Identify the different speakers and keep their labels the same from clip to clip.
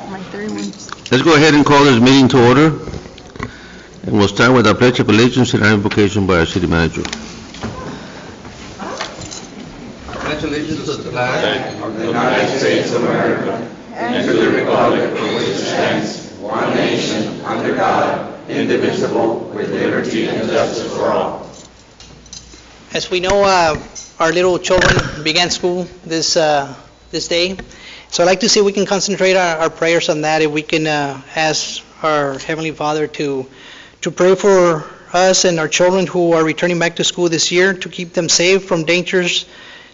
Speaker 1: Let's go ahead and call this meeting to order. And we'll start with our pledge of allegiance and our invocation by our city manager. Pledge allegiance to the flag
Speaker 2: of the United States of America and to the republic for which it stands, one nation, under God, indivisible, with liberty and justice for all.
Speaker 3: As we know, our little children began school this day. So I'd like to see if we can concentrate our prayers on that, if we can ask our Heavenly Father to pray for us and our children who are returning back to school this year, to keep them safe from dangers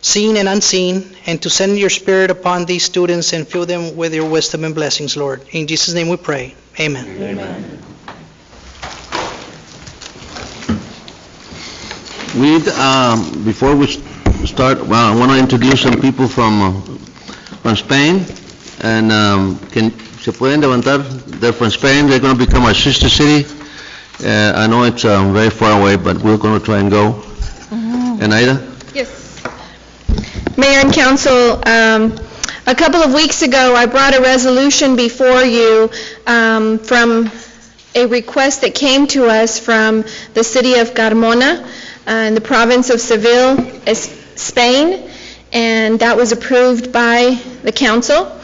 Speaker 3: seen and unseen, and to send your Spirit upon these students and fill them with your wisdom and blessings, Lord. In Jesus' name we pray. Amen.
Speaker 2: Amen.
Speaker 1: Before we start, I want to introduce some people from Spain, and se pueden levantar. They're from Spain. They're going to become our sister city. I know it's very far away, but we're going to try and go. And Aida?
Speaker 4: Yes. Mayor and Council, a couple of weeks ago I brought a resolution before you from a request that came to us from the city of Carmona in the province of Seville, Spain, and that was approved by the council.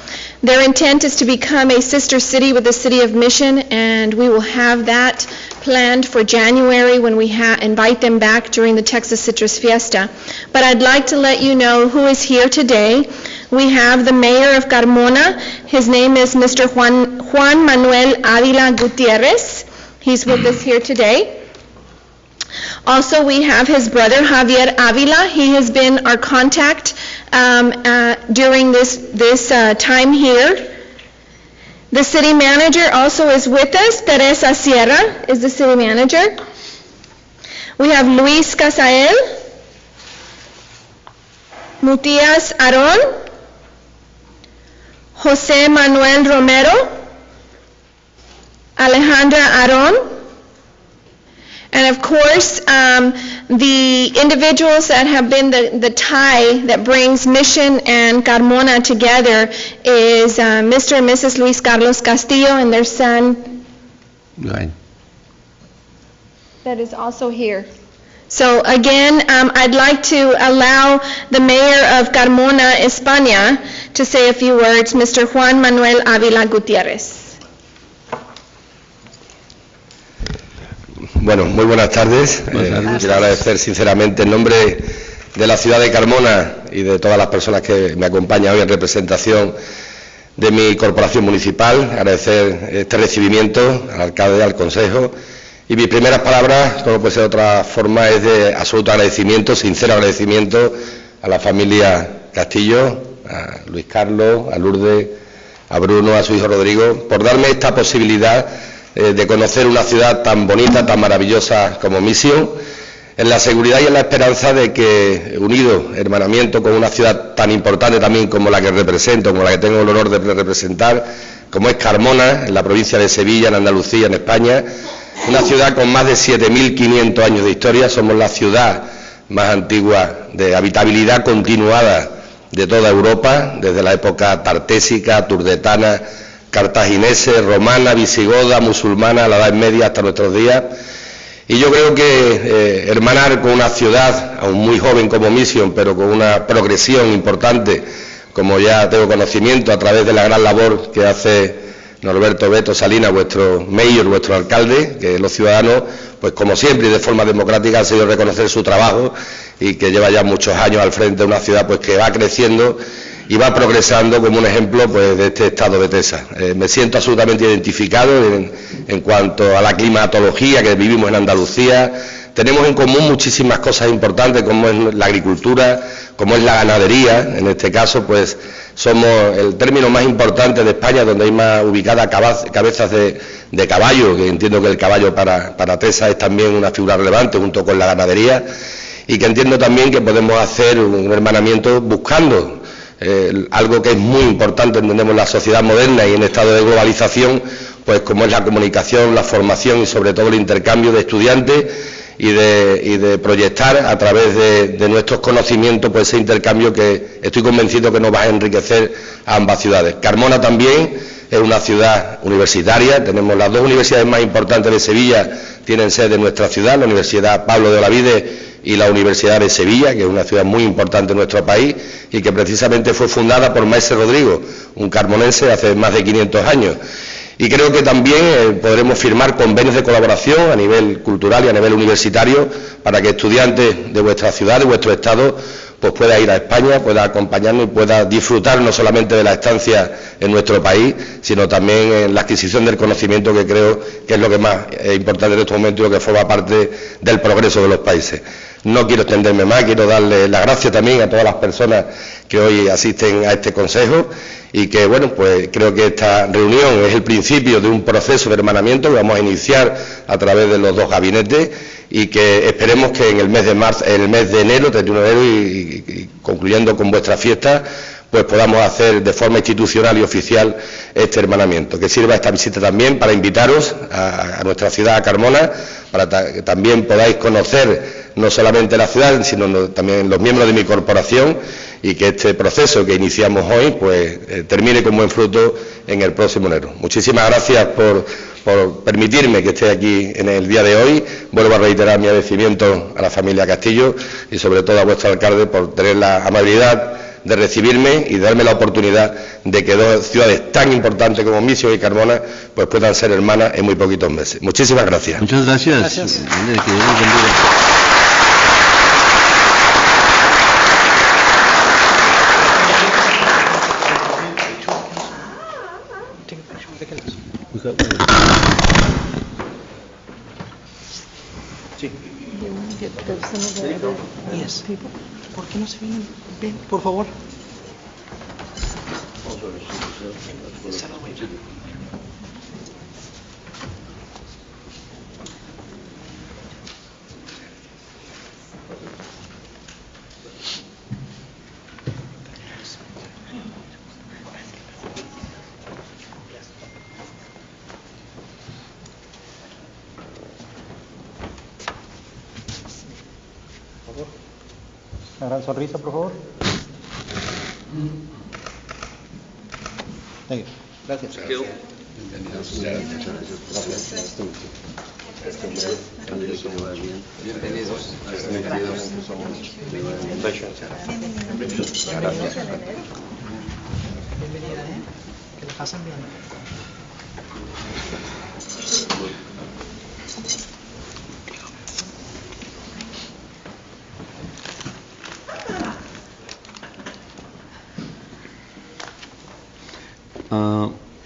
Speaker 4: Their intent is to become a sister city with the city of Mission, and we will have that planned for January when we invite them back during the Texas Citrus Fiesta. But I'd like to let you know who is here today. We have the mayor of Carmona. His name is Mr. Juan Manuel Avila Gutierrez. He's with us here today. Also, we have his brother, Javier Avila. He has been our contact during this time here. The city manager also is with us. Teresa Sierra is the city manager. We have Luis Casael, Mutias Aron, Jose Manuel Romero, Alejandra Aron, and of course, the individuals that have been the tie that brings Mission and Carmona together is Mr. and Mrs. Luis Carlos Castillo and their son,
Speaker 1: Right.
Speaker 4: that is also here. So again, I'd like to allow the mayor of Carmona, España, to say a few words, Mr. Juan Manuel Avila Gutierrez.
Speaker 5: Bueno, muy buenas tardes. Quiero agradecer sinceramente en nombre de la ciudad de Carmona y de todas las personas que me acompañan hoy en representación de mi corporación municipal, agradecer este recibimiento al alcalde, al consejo, y mis primeras palabras, como puede ser de otra forma, es de absoluto agradecimiento, sincero agradecimiento a la familia Castillo, a Luis Carlos, a Lourdes, a Bruno, a su hijo Rodrigo, por darme esta posibilidad de conocer una ciudad tan bonita, tan maravillosa como Mission, en la seguridad y en la esperanza de que, unido, hermanamiento con una ciudad tan importante también como la que represento, como la que tengo el honor de representar, como es Carmona, en la provincia de Sevilla, en Andalucía, en España, una ciudad con más de 7.500 años de historia. Somos la ciudad más antigua de habitabilidad continuada de toda Europa, desde la época tartésica, turdetana, cartaginese, romana, visigoda, musulmana, la Edad Media hasta nuestros días. Y yo creo que hermanar con una ciudad aún muy joven como Mission, pero con una progresión importante, como ya tengo conocimiento a través de la gran labor que hace Norberto Beto Salinas, vuestro mayor, vuestro alcalde, que los ciudadanos, pues como siempre y de forma democrática, han sabido reconocer su trabajo y que lleva ya muchos años al frente de una ciudad pues que va creciendo y va progresando como un ejemplo pues de este estado de Texas. Me siento absolutamente identificado en cuanto a la climatología que vivimos en Andalucía. Tenemos en común muchísimas cosas importantes, como es la agricultura, como es la ganadería. En este caso, pues somos el término más importante de España, donde hay más ubicadas cabezas de caballo, que entiendo que el caballo para Texas es también una figura relevante junto con la ganadería, y que entiendo también que podemos hacer un hermanamiento buscando algo que es muy importante, entendemos, en la sociedad moderna y en estado de globalización, pues como es la comunicación, la formación y sobre todo el intercambio de estudiantes y de proyectar a través de nuestros conocimientos pues ese intercambio que estoy convencido que nos va a enriquecer a ambas ciudades. Carmona también, es una ciudad universitaria. Tenemos las dos universidades más importantes de Sevilla, tienen sede en nuestra ciudad, la Universidad Pablo de Olavide y la Universidad de Sevilla, que es una ciudad muy importante en nuestro país y que precisamente fue fundada por Maese Rodrigo, un carmonense, hace más de 500 años. Y creo que también podremos firmar convenios de colaboración a nivel cultural y a nivel universitario para que estudiantes de vuestra ciudad, de vuestro estado, pues pueda ir a España, pueda acompañarnos y pueda disfrutar no solamente de la estancia en nuestro país, sino también en la adquisición del conocimiento, que creo que es lo que más es importante en estos momentos y lo que forma parte del progreso de los países. No quiero extenderme más, quiero darle las gracias también a todas las personas que hoy asisten a este consejo y que, bueno, pues creo que esta reunión es el principio de un proceso de hermanamiento que vamos a iniciar a través de los dos gabinetes y que esperemos que en el mes de marzo, en el mes de enero, 31 de enero y concluyendo con vuestra fiesta, pues podamos hacer de forma institucional y oficial este hermanamiento. Que sirva esta visita también para invitaros a nuestra ciudad, a Carmona, para que también podáis conocer no solamente la ciudad, sino también los miembros de mi corporación, y que este proceso que iniciamos hoy pues termine con buen fruto en el próximo enero. Muchísimas gracias por permitirme que esté aquí en el día de hoy. Vuelvo a reiterar mi agradecimiento a la familia Castillo y sobre todo a vuestro alcalde por tener la amabilidad de recibirme y de darme la oportunidad de que dos ciudades tan importantes como Misiones y Carmona pues puedan ser hermanas en muy poquitos meses. Muchísimas gracias.
Speaker 1: Muchas gracias.
Speaker 3: Gracias.
Speaker 1: Que Dios los bendiga.
Speaker 3: Yes. ¿Por qué no se vienen? Ven, por favor.
Speaker 6: Una gran sonrisa, por favor. Gracias.
Speaker 3: Bienvenida, que la pasen bien.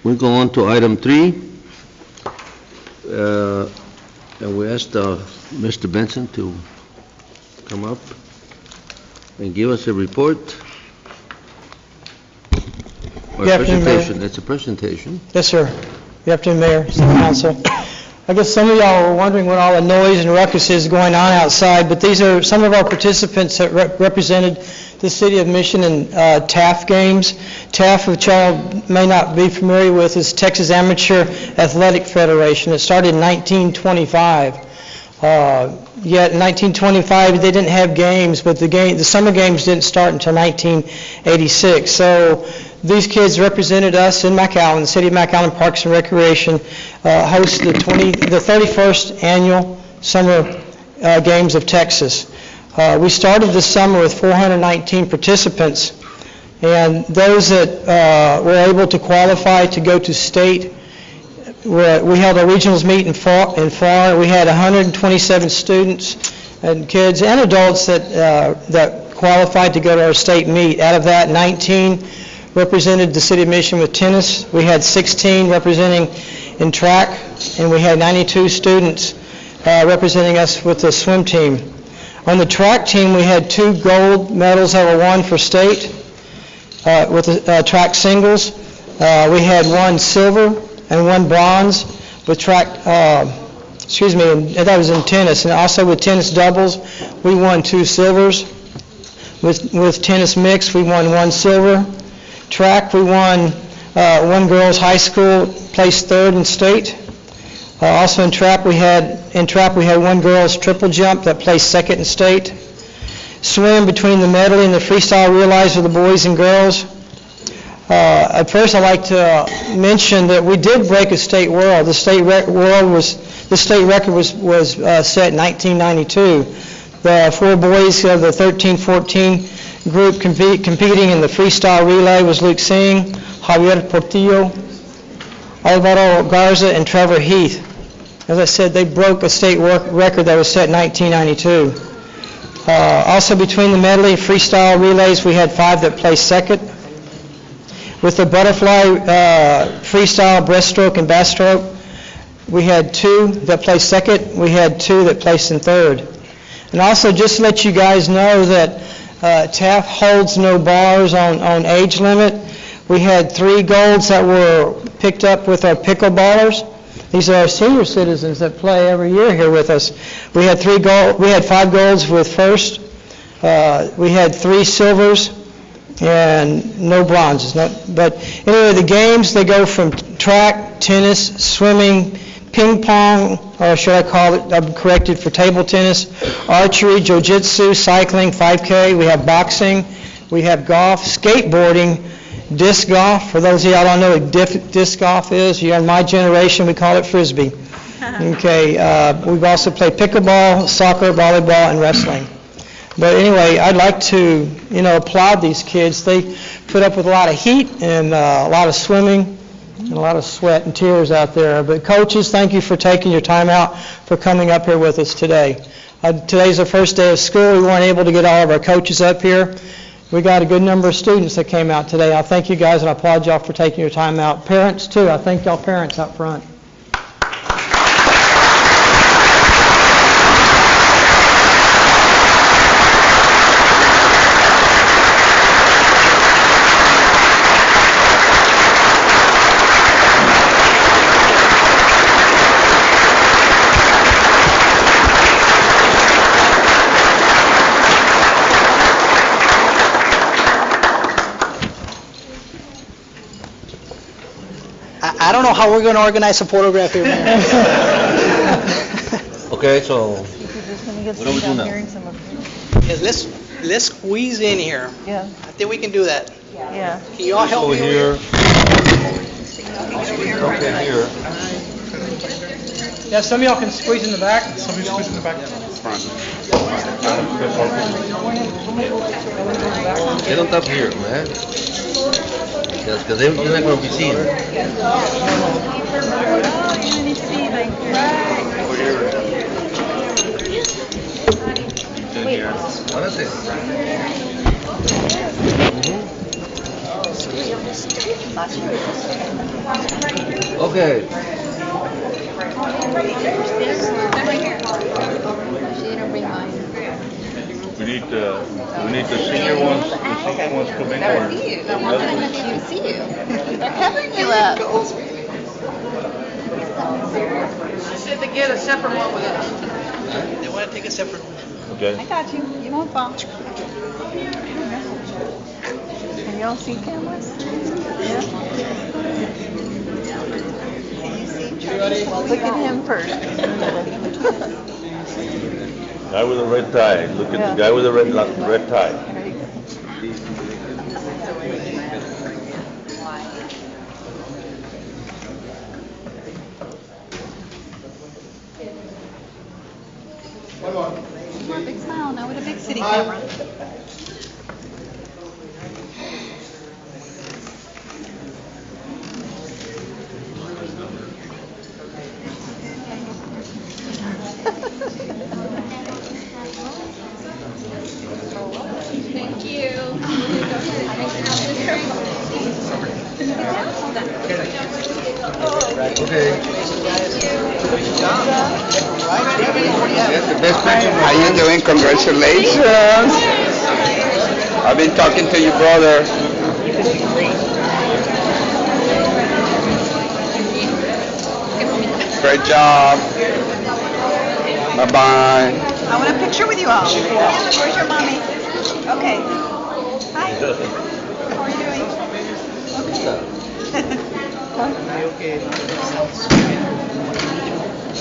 Speaker 1: We go on to item 3, and we asked Mr. Benson to come up and give us a report. Or
Speaker 7: Good afternoon, Mayor.
Speaker 1: presentation. It's a presentation.
Speaker 7: Yes, sir. Good afternoon, Mayor, City Council. I guess some of y'all are wondering what all the noise and ruckus is going on outside, but these are some of our participants that represented the City of Mission in TAF games. TAF, which y'all may not be familiar with, is Texas Amateur Athletic Federation. It started in 1925. Yet in 1925, they didn't have games, but the summer games didn't start until 1986. So these kids represented us in McAllen. The City of McAllen Parks and Recreation hosts the 31st annual Summer Games of Texas. We started this summer with 419 participants, and those that were able to qualify to go to state, we held a regionals meet in Florida. We had 127 students and kids and adults that qualified to go to our state meet. Out of that, 19 represented the City of Mission with tennis. We had 16 representing in track, and we had 92 students representing us with the swim team. On the track team, we had 2 gold medals that were won for state with the track singles. We had 1 silver and 1 bronze with track, and that was in tennis. And also with tennis doubles, we won 2 silvers. With tennis mix, we won 1 silver. Track, we won 1 girls high school, placed 3rd in state. Also in trap we had 1 girls triple jump that placed 2nd in state. Swim, between the medley and the freestyle realize for the boys and girls. At first, I'd like to mention that we did break a state world. The state record was set in 1992. The four boys of the 13-14 group competing in the freestyle relay was Luke Singh, Javier Portillo, Alvaro Garza, and Trevor Heath. As I said, they broke a state record that was set in 1992. Also, between the medley and freestyle relays, we had 5 that placed second. With the butterfly freestyle breaststroke and backstroke, we had 2 that placed second. We had 2 that placed in third. And also, just to let you guys know that TAF holds no bars on age limit. We had 3 golds that were picked up with our pickleballers. These are our senior citizens that play every year here with us. We had 5 golds with first. We had 3 silvers and no bronzes. But anyway, the games, they go from track, tennis, swimming, ping pong, or should I call it, I'm corrected for table tennis, archery, jiu-jitsu, cycling, 5K. We have boxing. We have golf, skateboarding, disc golf. For those of y'all don't know what disc golf is, you're in my generation, we call it Frisbee. Okay, we've also played pickleball, soccer, volleyball, and wrestling. But anyway, I'd like to, applaud these kids. They put up with a lot of heat and a lot of swimming and a lot of sweat and tears out there. But coaches, thank you for taking your time out for coming up here with us today. Today's the first day of school. We weren't able to get all of our coaches up here. We got a good number of students that came out today. I thank you guys, and I applaud y'all for taking your time out. Parents, too. I thank y'all parents up front.
Speaker 3: I don't know how we're going to organize a photograph here.
Speaker 1: Okay, so what do we do now?
Speaker 3: Yes, let's squeeze in here.
Speaker 8: Yeah,
Speaker 3: I think we can do that.
Speaker 8: yeah.
Speaker 3: Can you all help me over here?
Speaker 1: Okay, here.
Speaker 7: Yeah, some of y'all can squeeze in the back. Some of you squeeze in the back.
Speaker 1: Get on top here, man. Because they're not going to be seen. Párate. Okay.
Speaker 9: We need the senior ones to come in.
Speaker 8: See you. They're covering you up.
Speaker 10: Said to get a separate one with us.
Speaker 3: They want to take a separate one.
Speaker 9: Okay.
Speaker 8: I got you. You won't fall. Can y'all see cameras? Yeah. Look at him first.
Speaker 9: Guy with a red tie. Look at the guy with the red tie.
Speaker 8: Big smile now with a big city camera.
Speaker 10: Thank you.
Speaker 1: Okay.
Speaker 2: How you doing? Congratulations. I've been talking to your brother. Great job. Bye-bye.
Speaker 8: I want a picture with you all. Where's your mommy? Okay. Hi. How are you doing? Okay.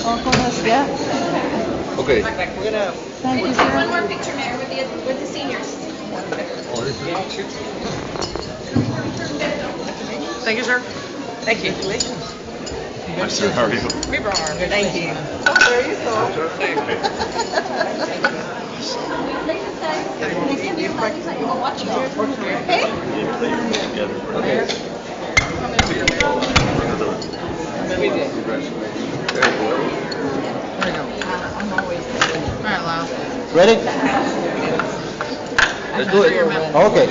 Speaker 8: Oh, ¿cómo es? Yeah.
Speaker 1: Okay.
Speaker 3: We're going to...
Speaker 8: Thank you,
Speaker 10: One
Speaker 8: sir.
Speaker 10: more picture, Mayor, with the seniors.
Speaker 1: Oh, this is...
Speaker 10: Thank you, sir. Thank you.
Speaker 9: Hi, sir, how are you?
Speaker 10: We brought our...
Speaker 8: Thank you. Oh, there you go.
Speaker 10: All right, Lyle.
Speaker 6: Ready?
Speaker 10: Let's do it.
Speaker 6: Okay.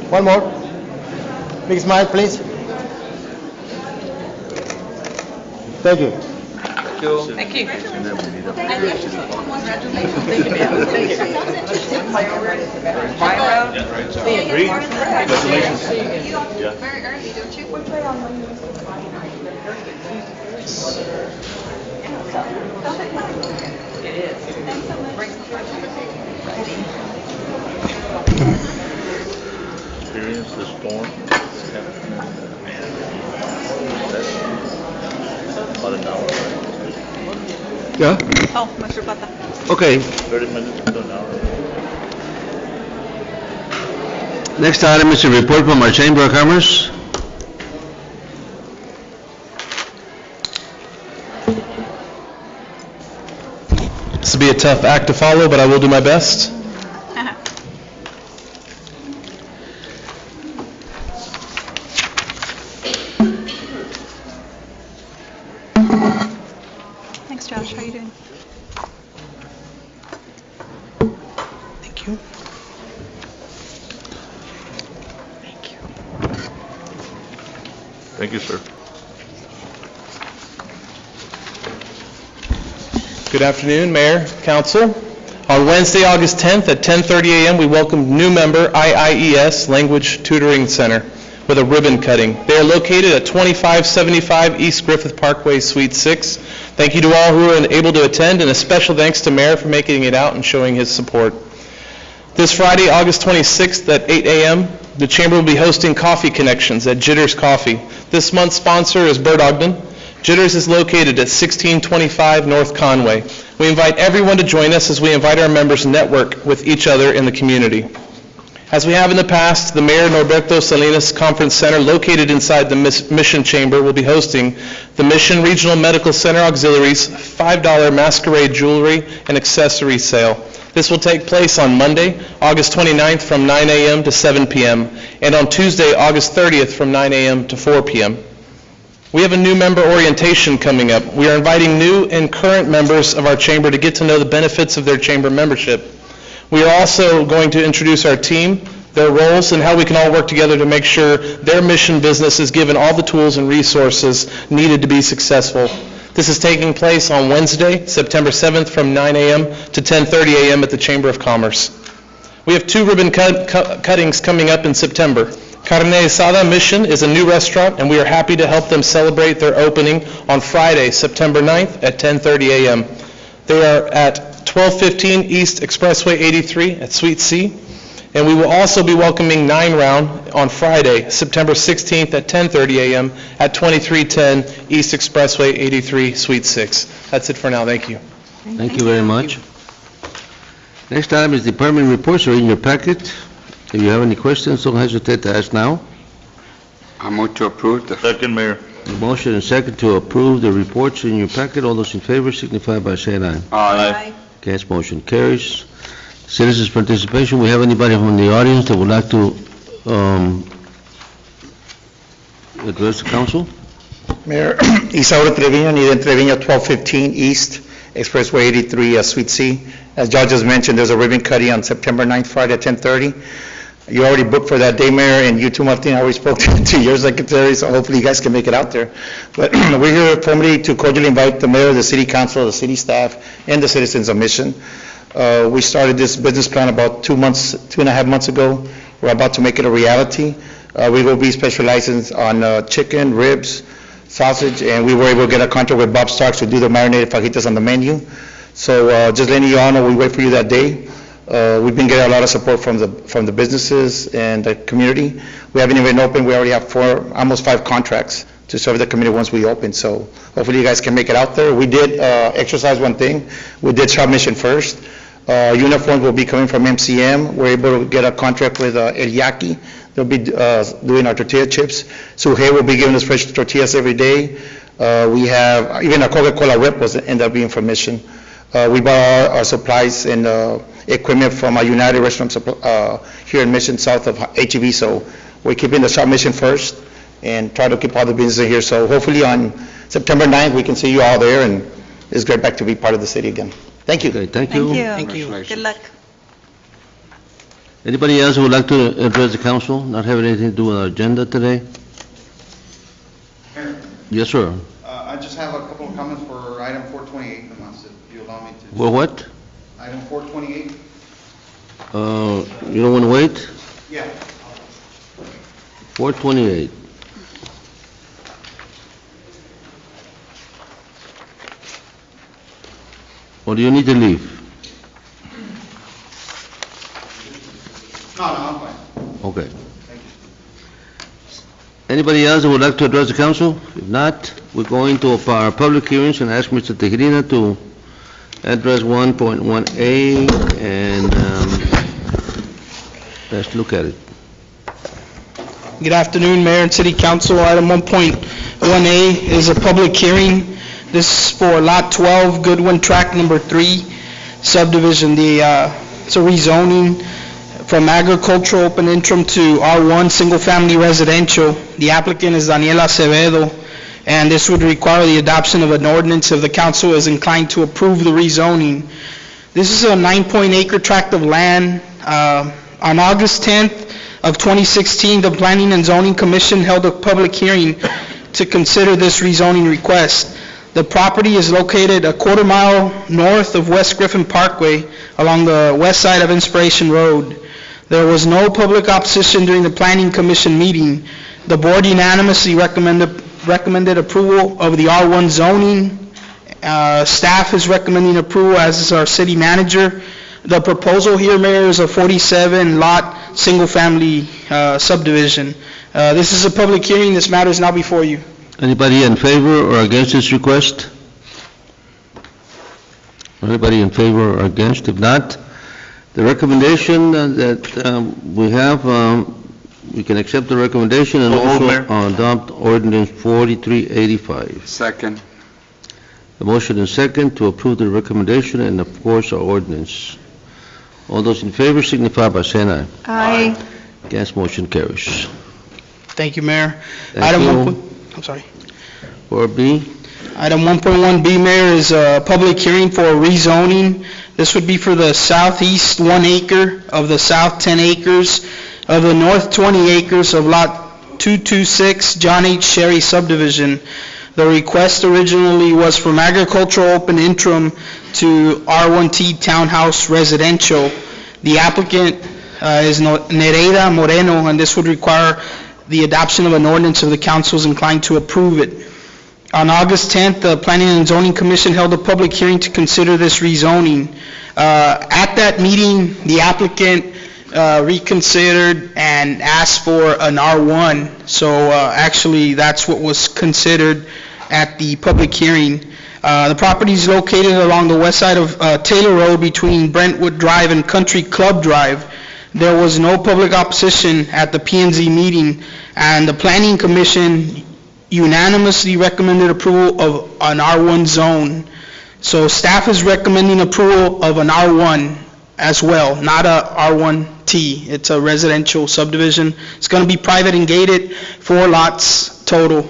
Speaker 6: One more. Big smile, please. Thank you.
Speaker 10: Thank you.
Speaker 9: Congratulations.
Speaker 8: Very early, don't you?
Speaker 9: Experience the storm. About an hour.
Speaker 1: Yeah?
Speaker 8: Oh, Mr. Plata.
Speaker 1: Okay.
Speaker 9: 30 minutes to an hour.
Speaker 1: Next item is a report from our Chamber of Commerce.
Speaker 11: This will be a tough act to follow, but I will do my best.
Speaker 8: Thanks, Josh. How you doing?
Speaker 3: Thank you.
Speaker 9: Thank you, sir.
Speaker 11: Good afternoon, Mayor, Council. On Wednesday, August 10th at 10:30 a.m., we welcomed new member IIES Language Tutoring Center with a ribbon cutting. They are located at 2575 East Griffith Parkway, Suite 6. Thank you to all who were able to attend, and a special thanks to Mayor for making it out and showing his support. This Friday, August 26th at 8 a.m., the Chamber will be hosting Coffee Connections at Jitters Coffee. This month's sponsor is Bert Ogden. Jitters is located at 1625 North Conway. We invite everyone to join us as we invite our members to network with each other in the community. As we have in the past, the Mayor Norberto Salinas Conference Center, located inside the Mission Chamber, will be hosting the Mission Regional Medical Center Auxiliaries $5 masquerade jewelry and accessory sale. This will take place on Monday, August 29th from 9 a.m. to 7 p.m., and on Tuesday, August 30th from 9 a.m. to 4 p.m. We have a new member orientation coming up. We are inviting new and current members of our chamber to get to know the benefits of their chamber membership. We are also going to introduce our team, their roles, and how we can all work together to make sure their mission business is given all the tools and resources needed to be successful. This is taking place on Wednesday, September 7th from 9 a.m. to 10:30 a.m. at the Chamber of Commerce. We have two ribbon cuttings coming up in September. Carne Asada Mission is a new restaurant, and we are happy to help them celebrate their opening on Friday, September 9th at 10:30 a.m. They are at 1215 East Expressway 83 at Suite C, and we will also be welcoming 9 Round on Friday, September 16th at 10:30 a.m. at 2310 East Expressway 83, Suite 6. That's it for now. Thank you.
Speaker 1: Thank you very much. Next item is department reports are in your packet. If you have any questions, don't hesitate to ask now.
Speaker 2: I move to approve the...
Speaker 9: Second, Mayor.
Speaker 1: A motion and second to approve the reports in your packet. All those in favor signify by saying aye.
Speaker 2: Aye.
Speaker 1: Against, motion carries. Citizens' participation, we have anybody from the audience that would like to address the council?
Speaker 6: Mayor, Isauro Trevino, Niden Trevino, 1215 East Expressway 83, Suite C. As George just mentioned, there's a ribbon cutting on September 9th, Friday at 10:30. You already booked for that day, Mayor, and you too, Martin, I already spoke to your secretary, so hopefully you guys can make it out there. But we're here formally to cordially invite the mayor, the city council, the city staff, and the citizens of Mission. We started this business plan about 2.5 months ago. We're about to make it a reality. We will be specializing on chicken, ribs, sausage, and we were able to get a contract with Bob Starks to do the marinated fajitas on the menu. So just letting you all know, we wait for you that day. We've been getting a lot of support from the businesses and the community. We haven't even opened. We already have almost 5 contracts to serve the community once we open. So hopefully you guys can make it out there. We did exercise one thing. We did shop Mission first. Uniforms will be coming from MCM. We're able to get a contract with El Yaqui. They'll be doing our tortilla chips. Suhey will be giving us fresh tortillas every day. We have, even our Coca-Cola rep was end up being from Mission. We bought our supplies and equipment from a United Restaurant here in Mission, south of HEB. So we're keeping the shop Mission first and try to keep all the businesses here. So hopefully on September 9th, we can see you all there, and it's great back to be part of the city again. Thank you.
Speaker 1: Okay, thank you.
Speaker 3: Thank you.
Speaker 8: Good luck.
Speaker 1: Anybody else who would like to address the council, not having anything to do with our agenda today?
Speaker 12: Mayor,
Speaker 1: Yes, sir.
Speaker 12: I just have a couple of comments for item 428, Tomas, if you allow me to.
Speaker 1: Well, what?
Speaker 12: Item 428?
Speaker 1: You don't want to wait?
Speaker 12: Yeah.
Speaker 1: 428. Or do you need to leave?
Speaker 12: No, I'm fine.
Speaker 1: Okay.
Speaker 12: Thank you.
Speaker 1: Anybody else who would like to address the council? If not, we're going to our public hearings and ask Mr. Tejerina to address 1.1A, and let's look at it.
Speaker 13: Good afternoon, Mayor and City Council. Item 1.1A is a public hearing. This is for Lot 12, Goodwin Tract Number 3 subdivision. It's a rezoning from agricultural open interim to R1 single-family residential. The applicant is Daniela Acevedo, and this would require the adoption of an ordinance if the council is inclined to approve the rezoning. This is a 9-acre tract of land. On August 10th of 2016, the Planning and Zoning Commission held a public hearing to consider this rezoning request. The property is located a quarter mile north of West Griffin Parkway along the west side of Inspiration Road. There was no public opposition during the Planning Commission meeting. The board unanimously recommended approval of the R1 zoning. Staff is recommending approval, as is our city manager. The proposal here, Mayor, is a 47-lot single-family subdivision. This is a public hearing. This matter is now before you.
Speaker 1: Anybody in favor or against this request? Anybody in favor or against? If not, the recommendation that we have, we can accept the recommendation and also adopt ordinance 4385.
Speaker 2: Second.
Speaker 1: The motion is second to approve the recommendation and of course our ordinance. All those in favor signify by saying aye.
Speaker 4: Aye.
Speaker 1: Against, motion carries.
Speaker 13: Thank you, Mayor.
Speaker 1: Thank you.
Speaker 13: I'm sorry.
Speaker 1: 4B.
Speaker 13: Item 1.1B, Mayor, is a public hearing for rezoning. This would be for the southeast 1 acre of the south 10 acres of the north 20 acres of Lot 226 John H. Sherry subdivision. The request originally was from agricultural open interim to R1T townhouse residential. The applicant is Nereida Moreno, and this would require the adoption of an ordinance if the council is inclined to approve it. On August 10th, the Planning and Zoning Commission held a public hearing to consider this rezoning. At that meeting, the applicant reconsidered and asked for an R1. So actually, that's what was considered at the public hearing. The property is located along the west side of Taylor Road between Brentwood Drive and Country Club Drive. There was no public opposition at the P&Z meeting, and the Planning Commission unanimously recommended approval of an R1 zone. So staff is recommending approval of an R1 as well, not a R1T. It's a residential subdivision. It's going to be private and gated, 4 lots total.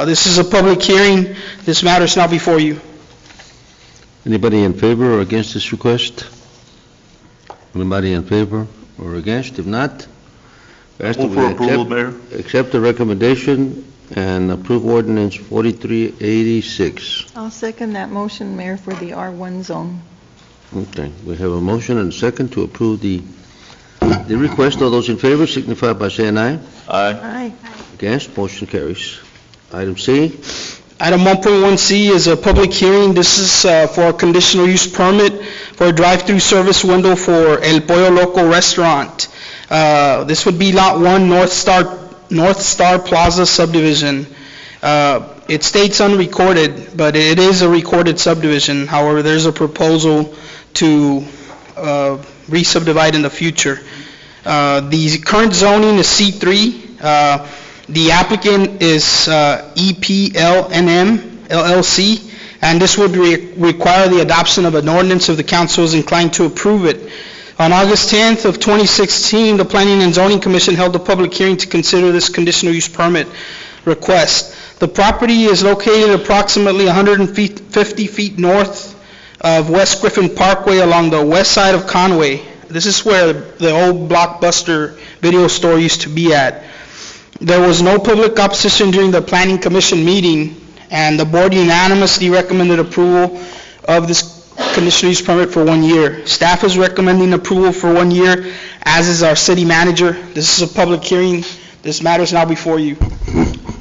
Speaker 13: This is a public hearing. This matter is now before you.
Speaker 1: Anybody in favor or against this request? Anybody in favor or against? If not,
Speaker 9: Move for approval, Mayor.
Speaker 1: accept the recommendation and approve ordinance 4386.
Speaker 14: I'll second that motion, Mayor, for the R1 zone.
Speaker 1: Okay, we have a motion and a second to approve the request. All those in favor signify by saying aye.
Speaker 9: Aye.
Speaker 14: Aye.
Speaker 1: Against, motion carries. Item C.
Speaker 13: Item 1.1C is a public hearing. This is for a conditional use permit for a drive-through service window for El Pollo Loco restaurant. This would be Lot 1, North Star Plaza subdivision. It states unrecorded, but it is a recorded subdivision. However, there's a proposal to re-subdivide in the future. The current zoning is C3. The applicant is EPLNM LLC, and this would require the adoption of an ordinance if the council is inclined to approve it. On August 10th of 2016, the Planning and Zoning Commission held a public hearing to consider this conditional use permit request. The property is located approximately 150 feet north of West Griffin Parkway along the west side of Conway. This is where the old Blockbuster video store used to be at. There was no public opposition during the Planning Commission meeting, and the board unanimously recommended approval of this conditional use permit for 1 year. Staff is recommending approval for 1 year, as is our city manager. This is a public hearing. This matter is now before you.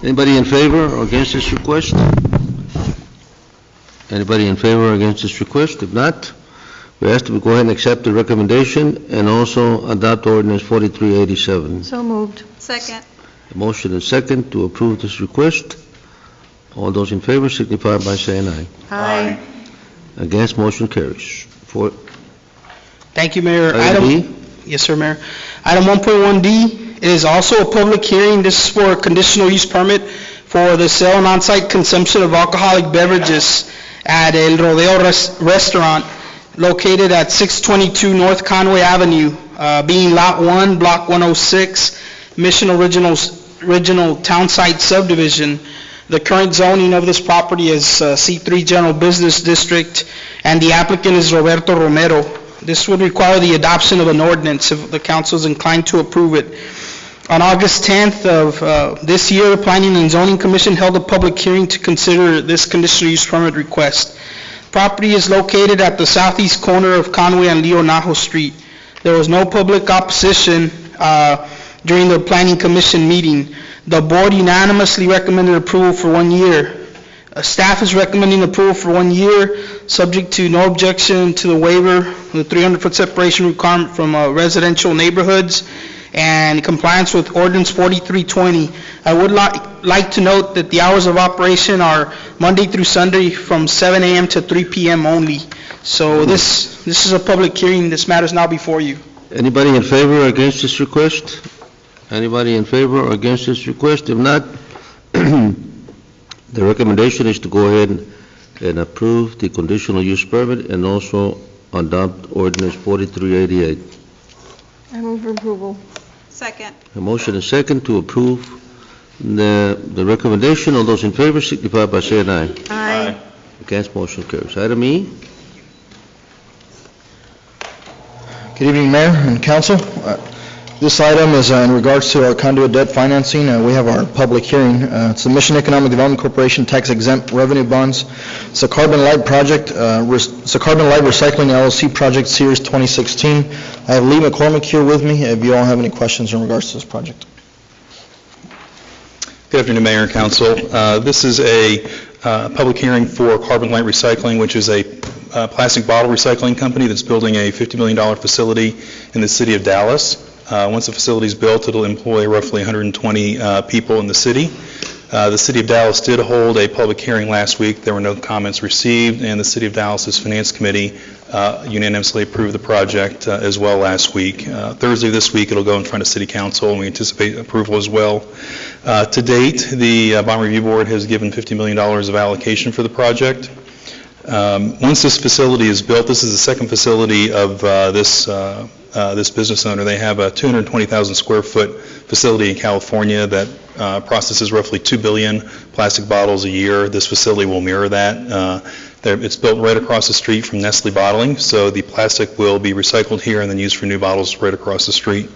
Speaker 1: Anybody in favor or against this request? Anybody in favor or against this request? If not, we ask that we go ahead and accept the recommendation and also adopt ordinance 4387.
Speaker 14: So moved.
Speaker 8: Second.
Speaker 1: A motion and second to approve this request. All those in favor signify by saying aye.
Speaker 14: Aye.
Speaker 1: Against, motion carries.
Speaker 13: Thank you, Mayor.
Speaker 1: Item B.
Speaker 13: Yes, sir, Mayor. Item 1.1D is also a public hearing. This is for a conditional use permit for the sale and on-site consumption of alcoholic beverages at El Rodeo Restaurant located at 622 North Conway Avenue, being Lot 1, Block 106, Mission Original Townsite Subdivision. The current zoning of this property is C3 General Business District, and the applicant is Roberto Romero. This would require the adoption of an ordinance if the council is inclined to approve it. On August 10th of this year, the Planning and Zoning Commission held a public hearing to consider this conditional use permit request. Property is located at the southeast corner of Conway and Leo Najo Street. There was no public opposition during the Planning Commission meeting. The board unanimously recommended approval for 1 year. Staff is recommending approval for 1 year, subject to no objection to the waiver, the 300-foot separation requirement from residential neighborhoods, and compliance with ordinance 4320. I would like to note that the hours of operation are Monday through Sunday from 7 a.m. to 3 p.m. only. So this is a public hearing. This matter is now before you.
Speaker 1: Anybody in favor or against this request? Anybody in favor or against this request? If not, the recommendation is to go ahead and approve the conditional use permit and also adopt ordinance 4388.
Speaker 14: I move for approval.
Speaker 8: Second.
Speaker 1: A motion and second to approve the recommendation. All those in favor signify by saying aye.
Speaker 14: Aye.
Speaker 1: Against, motion carries. Item E.
Speaker 15: Good evening, Mayor and Council. This item is in regards to our conduit debt financing. We have our public hearing. It's the Mission Economic Development Corporation tax exempt revenue bonds. It's a carbon light project. It's a carbon light recycling LLC project series 2016. I have Lee McCormick here with me if you all have any questions in regards to this project.
Speaker 16: Good afternoon, Mayor and Council. This is a public hearing for Carbon Light Recycling, which is a plastic bottle recycling company that's building a $50 million facility in the city of Dallas. Once the facility is built, it'll employ roughly 120 people in the city. The City of Dallas did hold a public hearing last week. There were no comments received, and the City of Dallas's Finance Committee unanimously approved the project as well last week. Thursday this week, it'll go in front of City Council, and we anticipate approval as well. To date, the Bond Review Board has given $50 million of allocation for the project. Once this facility is built, this is the second facility of this business owner. They have a 220,000 square foot facility in California that processes roughly 2 billion plastic bottles a year. This facility will mirror that. It's built right across the street from Nestle Bottling, so the plastic will be recycled here and then used for new bottles right across the street.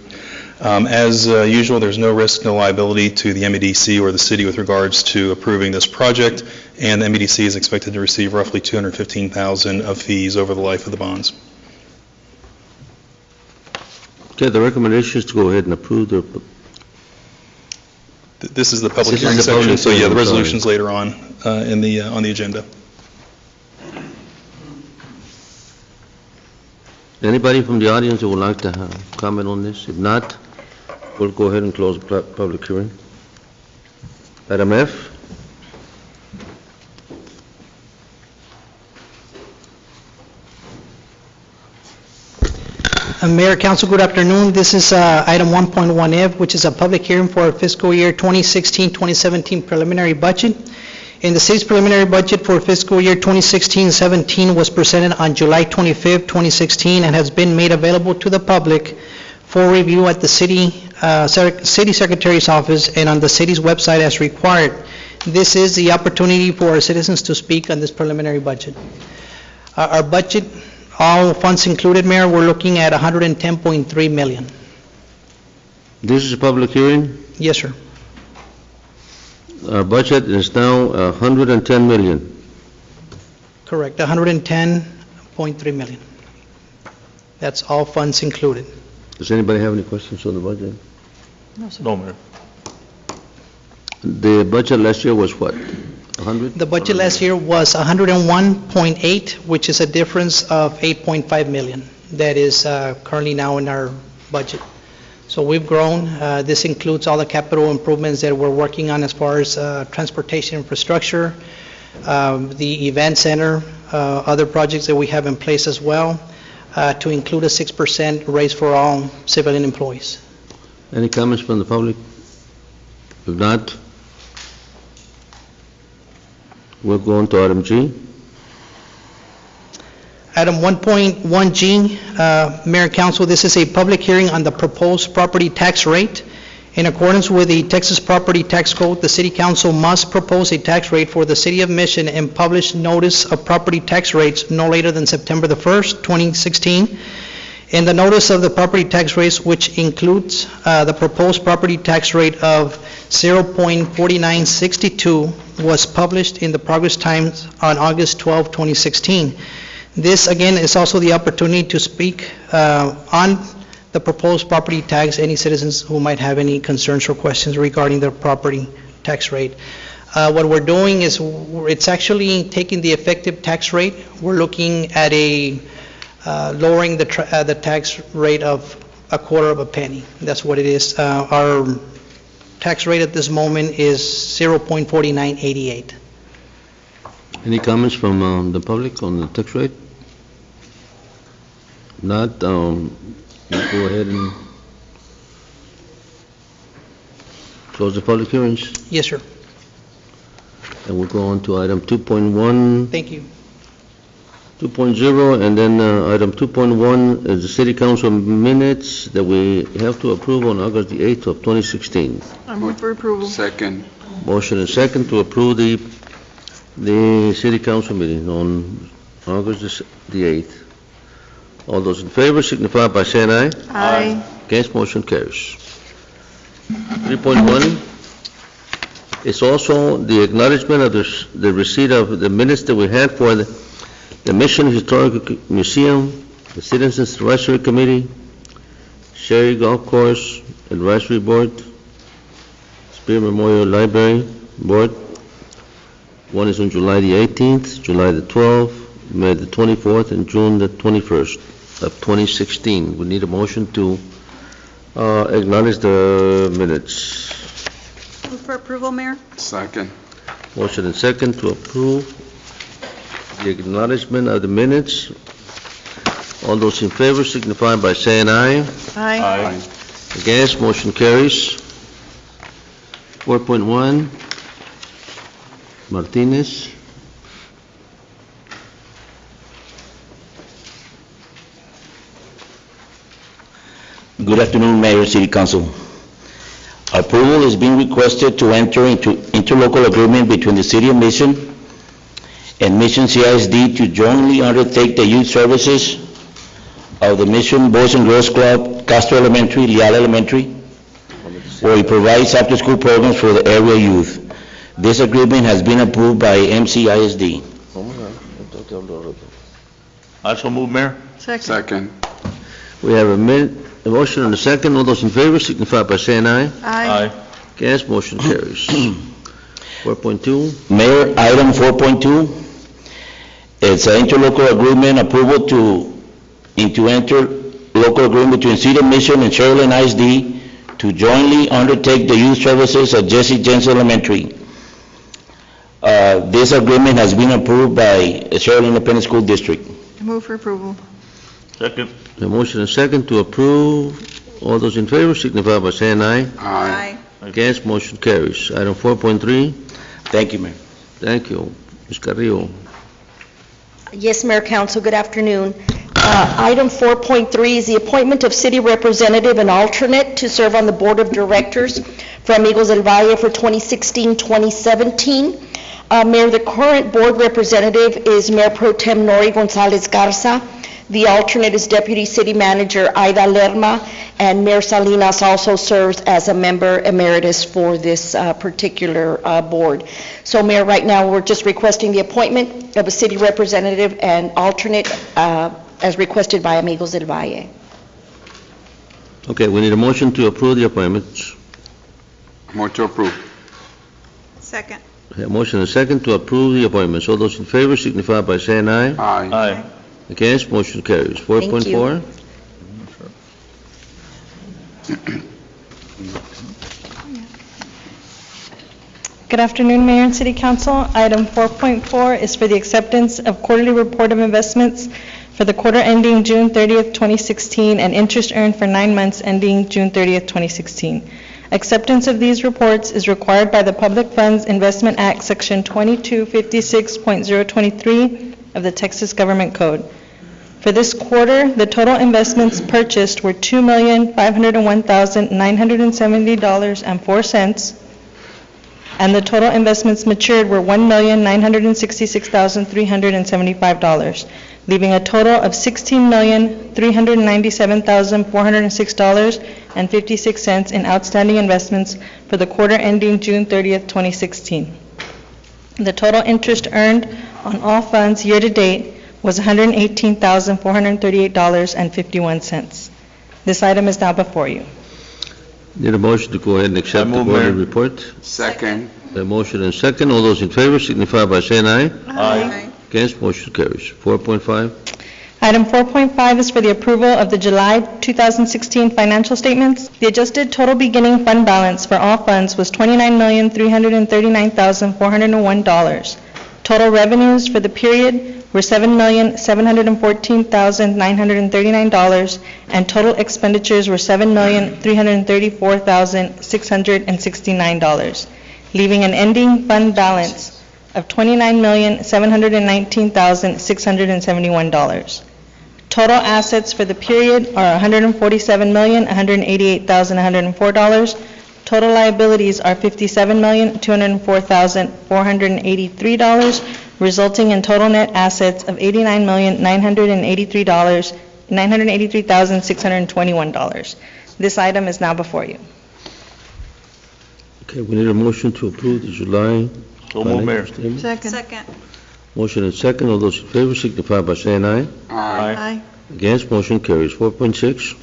Speaker 16: As usual, there's no risk, no liability to the MEDC or the city with regards to approving this project, and the MEDC is expected to receive roughly $215,000 of fees over the life of the bonds.
Speaker 1: Okay, the recommendation is to go ahead and approve the...
Speaker 16: This is the public hearing section, so yeah, the resolution's later on on the agenda.
Speaker 1: Anybody from the audience who would like to comment on this? If not, we'll go ahead and close the public hearing. Item F.
Speaker 3: Mayor, Council, good afternoon. This is item 1.1F, which is a public hearing for fiscal year 2016-2017 preliminary budget. And the city's preliminary budget for fiscal year 2016-17 was presented on July 25th, 2016, and has been made available to the public for review at the city secretary's office and on the city's website as required. This is the opportunity for our citizens to speak on this preliminary budget. Our budget, all funds included, Mayor, we're looking at $110.3 million.
Speaker 1: This is a public hearing.
Speaker 3: Yes, sir.
Speaker 1: Our budget is now 110 million.
Speaker 3: Correct, $110.3 million. That's all funds included.
Speaker 1: Does anybody have any questions on the budget?
Speaker 9: No, Mayor.
Speaker 1: The budget last year was what? 100?
Speaker 3: The budget last year was 101.8, which is a difference of 8.5 million. That is currently now in our budget. So we've grown. This includes all the capital improvements that we're working on as far as transportation infrastructure, the event center, other projects that we have in place as well, to include a 6% raise for all civilian employees.
Speaker 1: Any comments from the public? If not, we'll go on to item G.
Speaker 3: Item 1.1G, Mayor and Council, this is a public hearing on the proposed property tax rate. In accordance with the Texas Property Tax Code, the City Council must propose a tax rate for the City of Mission and publish notice of property tax rates no later than September the 1st, 2016. And the notice of the property tax rates, which includes the proposed property tax rate of 0.4962, was published in the Progress Times on August 12, 2016. This, again, is also the opportunity to speak on the proposed property tax, any citizens who might have any concerns or questions regarding their property tax rate. What we're doing is, it's actually taking the effective tax rate. We're looking at lowering the tax rate of a quarter of a penny. That's what it is. Our tax rate at this moment is 0.4988.
Speaker 1: Any comments from the public on the tax rate? Not, we'll go ahead and close the public hearings,
Speaker 3: Yes, sir.
Speaker 1: and we'll go on to item 2.1,
Speaker 3: Thank you.
Speaker 1: 2.0, and then item 2.1 is the city council minutes that we have to approve on August the 8th of 2016.
Speaker 14: I move for approval.
Speaker 2: Second.
Speaker 1: Motion and second to approve the city council meeting on August the 8th. All those in favor signify by saying aye.
Speaker 14: Aye.
Speaker 1: Against, motion carries. 3.1 is also the acknowledgement of the receipt of the minutes that we had for the Mission Historical Museum, the Citizens Advisory Committee, Sherry Golf Course Advisory Board, Spear Memorial Library Board. One is on July the 18th, July the 12th, May the 24th, and June the 21st of 2016. We need a motion to acknowledge the minutes.
Speaker 8: Move for approval, Mayor?
Speaker 2: Second.
Speaker 1: Motion and second to approve the acknowledgement of the minutes. All those in favor signify by saying aye.
Speaker 14: Aye.
Speaker 1: Against, motion carries. 4.1, Martinez.
Speaker 17: Good afternoon, Mayor, City Council. Approval is being requested to enter into interlocal agreement between the City of Mission and Mission CISD to jointly undertake the youth services of the Mission Boys and Girls Club, Castro Elementary, Leal Elementary, where it provides after-school programs for the area youth. This agreement has been approved by MCISD.
Speaker 9: Also move, Mayor.
Speaker 2: Second.
Speaker 1: We have a motion and a second. All those in favor signify by saying aye.
Speaker 14: Aye.
Speaker 1: Against, motion carries. 4.2.
Speaker 17: Mayor, item 4.2, it's an interlocal agreement approval to enter local agreement between City of Mission and Sherland ISD to jointly undertake the youth services at Jesse Jensen Elementary. This agreement has been approved by Sherland Independent School District.
Speaker 14: I move for approval.
Speaker 9: Second.
Speaker 1: A motion and second to approve. All those in favor signify by saying aye.
Speaker 8: Aye.
Speaker 1: Against, motion carries. Item 4.3.
Speaker 17: Thank you, Mayor.
Speaker 1: Thank you. Ms. Carrillo.
Speaker 18: Yes, Mayor, Council, good afternoon. Item 4.3 is the appointment of city representative and alternate to serve on the Board of Directors for Amigos del Valle for 2016-2017. Mayor, the current board representative is Mayor Pro Tem Nori Gonzalez Garza. The alternate is Deputy City Manager Aida Lerma, and Mayor Salinas also serves as a member emeritus for this particular board. So, Mayor, right now, we're just requesting the appointment of a city representative and alternate as requested by Amigos del Valle.
Speaker 1: Okay, we need a motion to approve the appointments.
Speaker 2: Motion to approve.
Speaker 8: Second.
Speaker 1: A motion and second to approve the appointments. All those in favor signify by saying aye.
Speaker 9: Aye.
Speaker 1: Against, motion carries. 4.4.
Speaker 19: Good afternoon, Mayor and City Council. Item 4.4 is for the acceptance of quarterly report of investments for the quarter ending June 30th, 2016, and interest earned for 9 months ending June 30th, 2016. Acceptance of these reports is required by the Public Funds Investment Act, Section 2256.023 of the Texas Government Code. For this quarter, the total investments purchased were $2,501,970.04, and the total investments matured were $1,966,375, leaving a total of $16,397,406.56 in outstanding investments for the quarter ending June 30th, 2016. The total interest earned on all funds year-to-date was $118,438.51. This item is now before you.
Speaker 1: Need a motion to go ahead and accept the quarterly report.
Speaker 2: Second.
Speaker 1: A motion and second. All those in favor signify by saying aye.
Speaker 8: Aye.
Speaker 1: Against, motion carries. 4.5.
Speaker 19: Item 4.5 is for the approval of the July 2016 financial statements. The adjusted total beginning fund balance for all funds was $29,339,401. Total revenues for the period were $7,714,939, and total expenditures were $7,334,669, leaving an ending fund balance of $29,719,671. Total assets for the period are $147,188,104. Total liabilities are $57,204,483, resulting in total net assets of $89,983,621. This item is now before you.
Speaker 1: Okay, we need a motion to approve the July
Speaker 9: So moved, Mayor.
Speaker 1: statement.
Speaker 8: Second.
Speaker 1: Motion and second. All those in favor signify by saying aye.
Speaker 8: Aye.
Speaker 1: Against, motion carries. 4.6.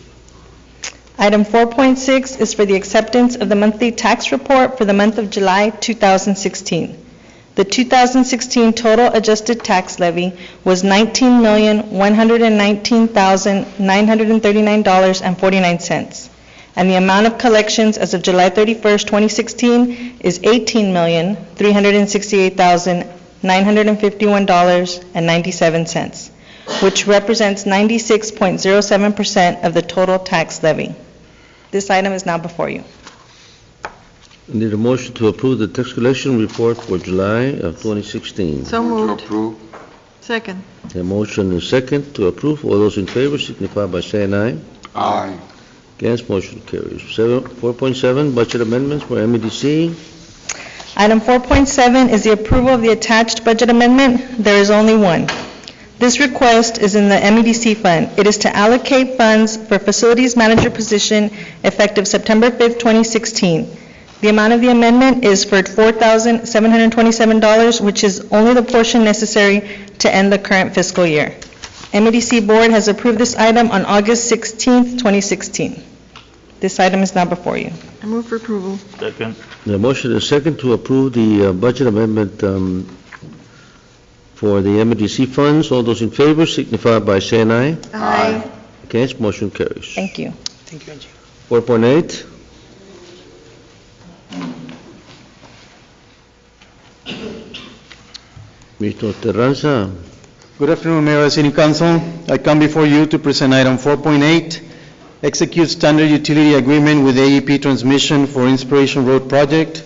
Speaker 19: Item 4.6 is for the acceptance of the monthly tax report for the month of July 2016. The 2016 total adjusted tax levy was $19,119,939.49, and the amount of collections as of July 31st, 2016 is $18,368,951.97, which represents 96.07% of the total tax levy. This item is now before you.
Speaker 1: I need a motion to approve the tax collection report for July of 2016.
Speaker 14: So
Speaker 2: Motion to
Speaker 14: moved.
Speaker 2: approve.
Speaker 14: Second.
Speaker 1: A motion and second to approve. All those in favor signify by saying aye.
Speaker 2: Aye.
Speaker 1: Against, motion carries. 4.7, budget amendments for MEDC.
Speaker 19: Item 4.7 is the approval of the attached budget amendment. There is only one. This request is in the MEDC fund. It is to allocate funds for facilities manager position effective September 5th, 2016. The amount of the amendment is for $4,727, which is only the portion necessary to end the current fiscal year. MEDC Board has approved this item on August 16th, 2016. This item is now before you.
Speaker 14: I move for approval.
Speaker 9: Second.
Speaker 1: The motion is second to approve the budget amendment for the MEDC funds. All those in favor signify by saying aye.
Speaker 14: Aye.
Speaker 1: Against, motion carries.
Speaker 19: Thank you.
Speaker 3: Thank you, Angie.
Speaker 1: 4.8. Mr. Terranza.
Speaker 20: Good afternoon, Mayor and City Council. I come before you to present item 4.8, execute standard utility agreement with AEP Transmission for Inspiration Road project.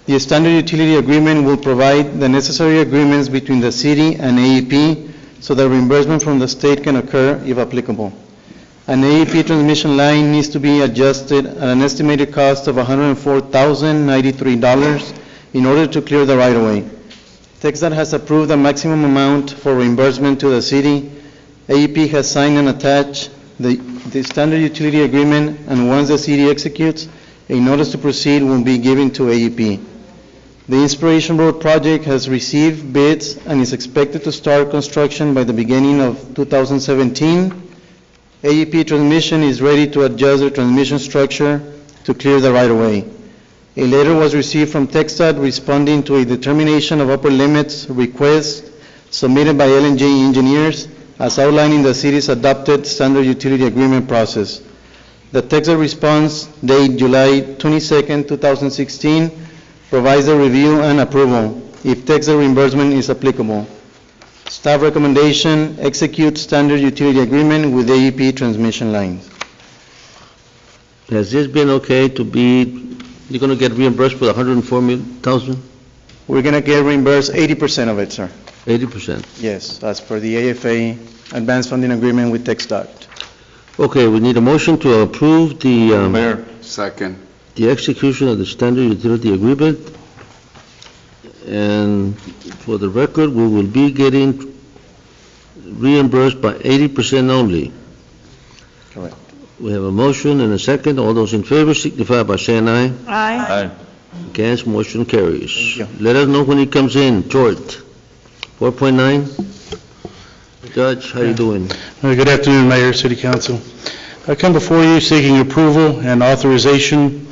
Speaker 20: The standard utility agreement will provide the necessary agreements between the city and AEP so that reimbursement from the state can occur if applicable. An AEP transmission line needs to be adjusted at an estimated cost of $104,093 in order to clear the right-of-way. TxDOT has approved a maximum amount for reimbursement to the city. AEP has signed and attached the standard utility agreement, and once the city executes, a notice to proceed will be given to AEP. The Inspiration Road project has received bids and is expected to start construction by the beginning of 2017. AEP Transmission is ready to adjust the transmission structure to clear the right-of-way. A letter was received from TxDOT responding to a determination of upper limits request submitted by L&J Engineers as outlining the city's adopted standard utility agreement process. The TxDOT response, date July 22, 2016, provides a review and approval if TxDOT reimbursement is applicable. Staff recommendation, execute standard utility agreement with AEP transmission lines.
Speaker 1: Has this been okay to be, you're going to get reimbursed for $104,000?
Speaker 20: We're going to get reimbursed 80% of it, sir.
Speaker 1: 80%?
Speaker 20: Yes, as per the AFA advanced funding agreement with TxDOT.
Speaker 1: Okay, we need a motion to approve the...
Speaker 2: Mayor. Second.
Speaker 1: The execution of the standard utility agreement. And for the record, we will be getting reimbursed by 80% only.
Speaker 20: Correct.
Speaker 1: We have a motion and a second. All those in favor signify by saying aye.
Speaker 8: Aye.
Speaker 1: Against, motion carries.
Speaker 20: Thank you.
Speaker 1: Let us know when he comes in. Short. 4.9. Judge, how you doing?
Speaker 21: Good afternoon, Mayor, City Council. I come before you seeking approval and authorization,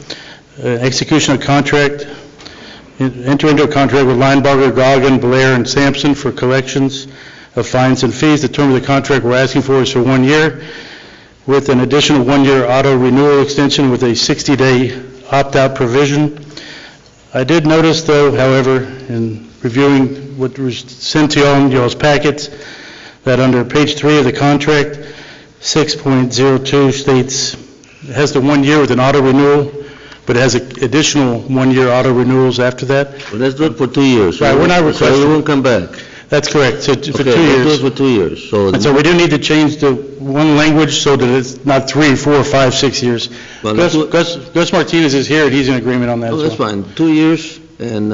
Speaker 21: execution of contract, enter into a contract with Linebarger, Goggin, Blair, and Sampson for collections of fines and fees. The term of the contract we're asking for is for 1 year, with an additional 1-year auto renewal extension with a 60-day opt-out provision. I did notice, though, however, in reviewing what was sent to y'all in y'all's packets, that under page 3 of the contract, 6.02 states it has the 1 year with an auto renewal, but it has additional 1-year auto renewals after that.
Speaker 1: Well, let's do it for 2 years.
Speaker 21: Right, we're not requesting.
Speaker 1: So it won't come back.
Speaker 21: That's correct, so for 2
Speaker 1: Okay, let's do
Speaker 21: years.
Speaker 1: it for 2 years.
Speaker 21: And so we do need to change the one language so that it's not 3, 4, 5, 6 years.
Speaker 1: Well,
Speaker 21: Gus Martinez is here, and he's in agreement on that
Speaker 1: Oh,
Speaker 21: as
Speaker 1: that's
Speaker 21: well.
Speaker 1: fine. 2 years, and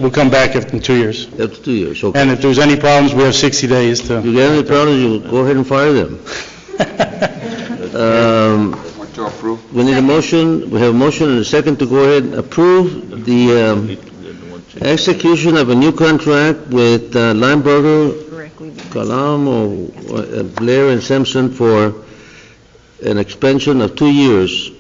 Speaker 21: We'll come back in 2 years.
Speaker 1: that's 2 years, okay.
Speaker 21: And if there's any problems, we have 60 days to...
Speaker 1: If you get any problems, you go ahead and fire them.
Speaker 2: Want to approve?
Speaker 1: We need a motion, we have a motion and a second to go ahead and approve the execution of a new contract with Linebarger, Kalam, or Blair and Sampson for an extension of 2 years,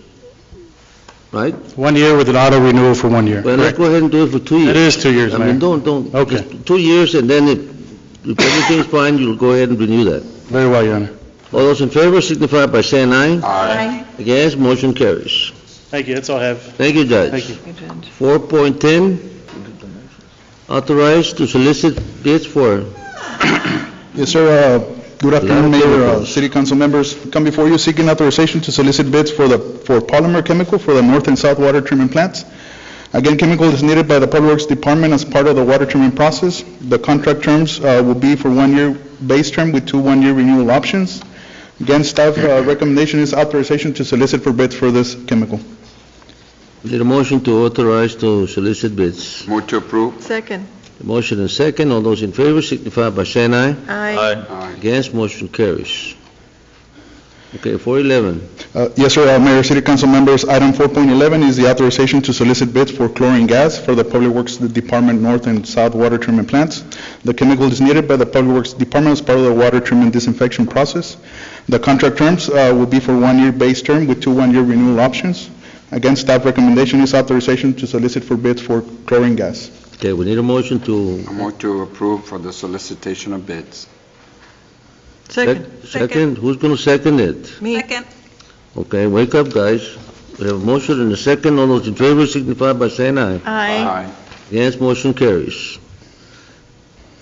Speaker 1: right?
Speaker 21: 1 year with an auto renewal for 1 year.
Speaker 1: Well, let's go ahead and do it for 2 years.
Speaker 21: It is 2 years,
Speaker 1: I
Speaker 21: Mayor.
Speaker 1: mean, don't,
Speaker 21: Okay.
Speaker 1: just 2 years, and then if everything's fine, you'll go ahead and renew that.
Speaker 21: Very well, Your Honor.
Speaker 1: All those in favor signify by saying aye.
Speaker 2: Aye.
Speaker 1: Against, motion carries.
Speaker 21: Thank you, that's all I have.
Speaker 1: Thank you, Judge.
Speaker 21: Thank you.
Speaker 1: 4.10, authorized to solicit bids for...
Speaker 22: Yes, sir. Good afternoon, Mayor, City Council members. Come before you seeking authorization to solicit bids for polymer chemical for the north and south water treatment plants. Again, chemical is needed by the Public Works Department as part of the water treatment process. The contract terms will be for 1 year base term with 2 1-year renewal options. Again, staff recommendation is authorization to solicit for bids for this chemical.
Speaker 1: Need a motion to authorize to solicit bids.
Speaker 2: Move to approve?
Speaker 14: Second.
Speaker 1: Motion and second. All those in favor signify by saying aye.
Speaker 14: Aye.
Speaker 1: Against, motion carries. Okay, 411.
Speaker 22: Yes, sir, Mayor, City Council members, item 4.11 is the authorization to solicit bids for chlorine gas for the Public Works Department north and south water treatment plants. The chemical is needed by the Public Works Department as part of the water treatment disinfection process. The contract terms will be for 1 year base term with 2 1-year renewal options. Again, staff recommendation is authorization to solicit for bids for chlorine gas.
Speaker 1: Okay, we need a motion to...
Speaker 2: I move to approve for the solicitation of bids.
Speaker 1: Second? Who's going to second it?
Speaker 14: Me.
Speaker 8: Second.
Speaker 1: Okay, wake up, guys. We have a motion and a second. All those in favor signify by saying aye.
Speaker 14: Aye.
Speaker 1: Against, motion carries.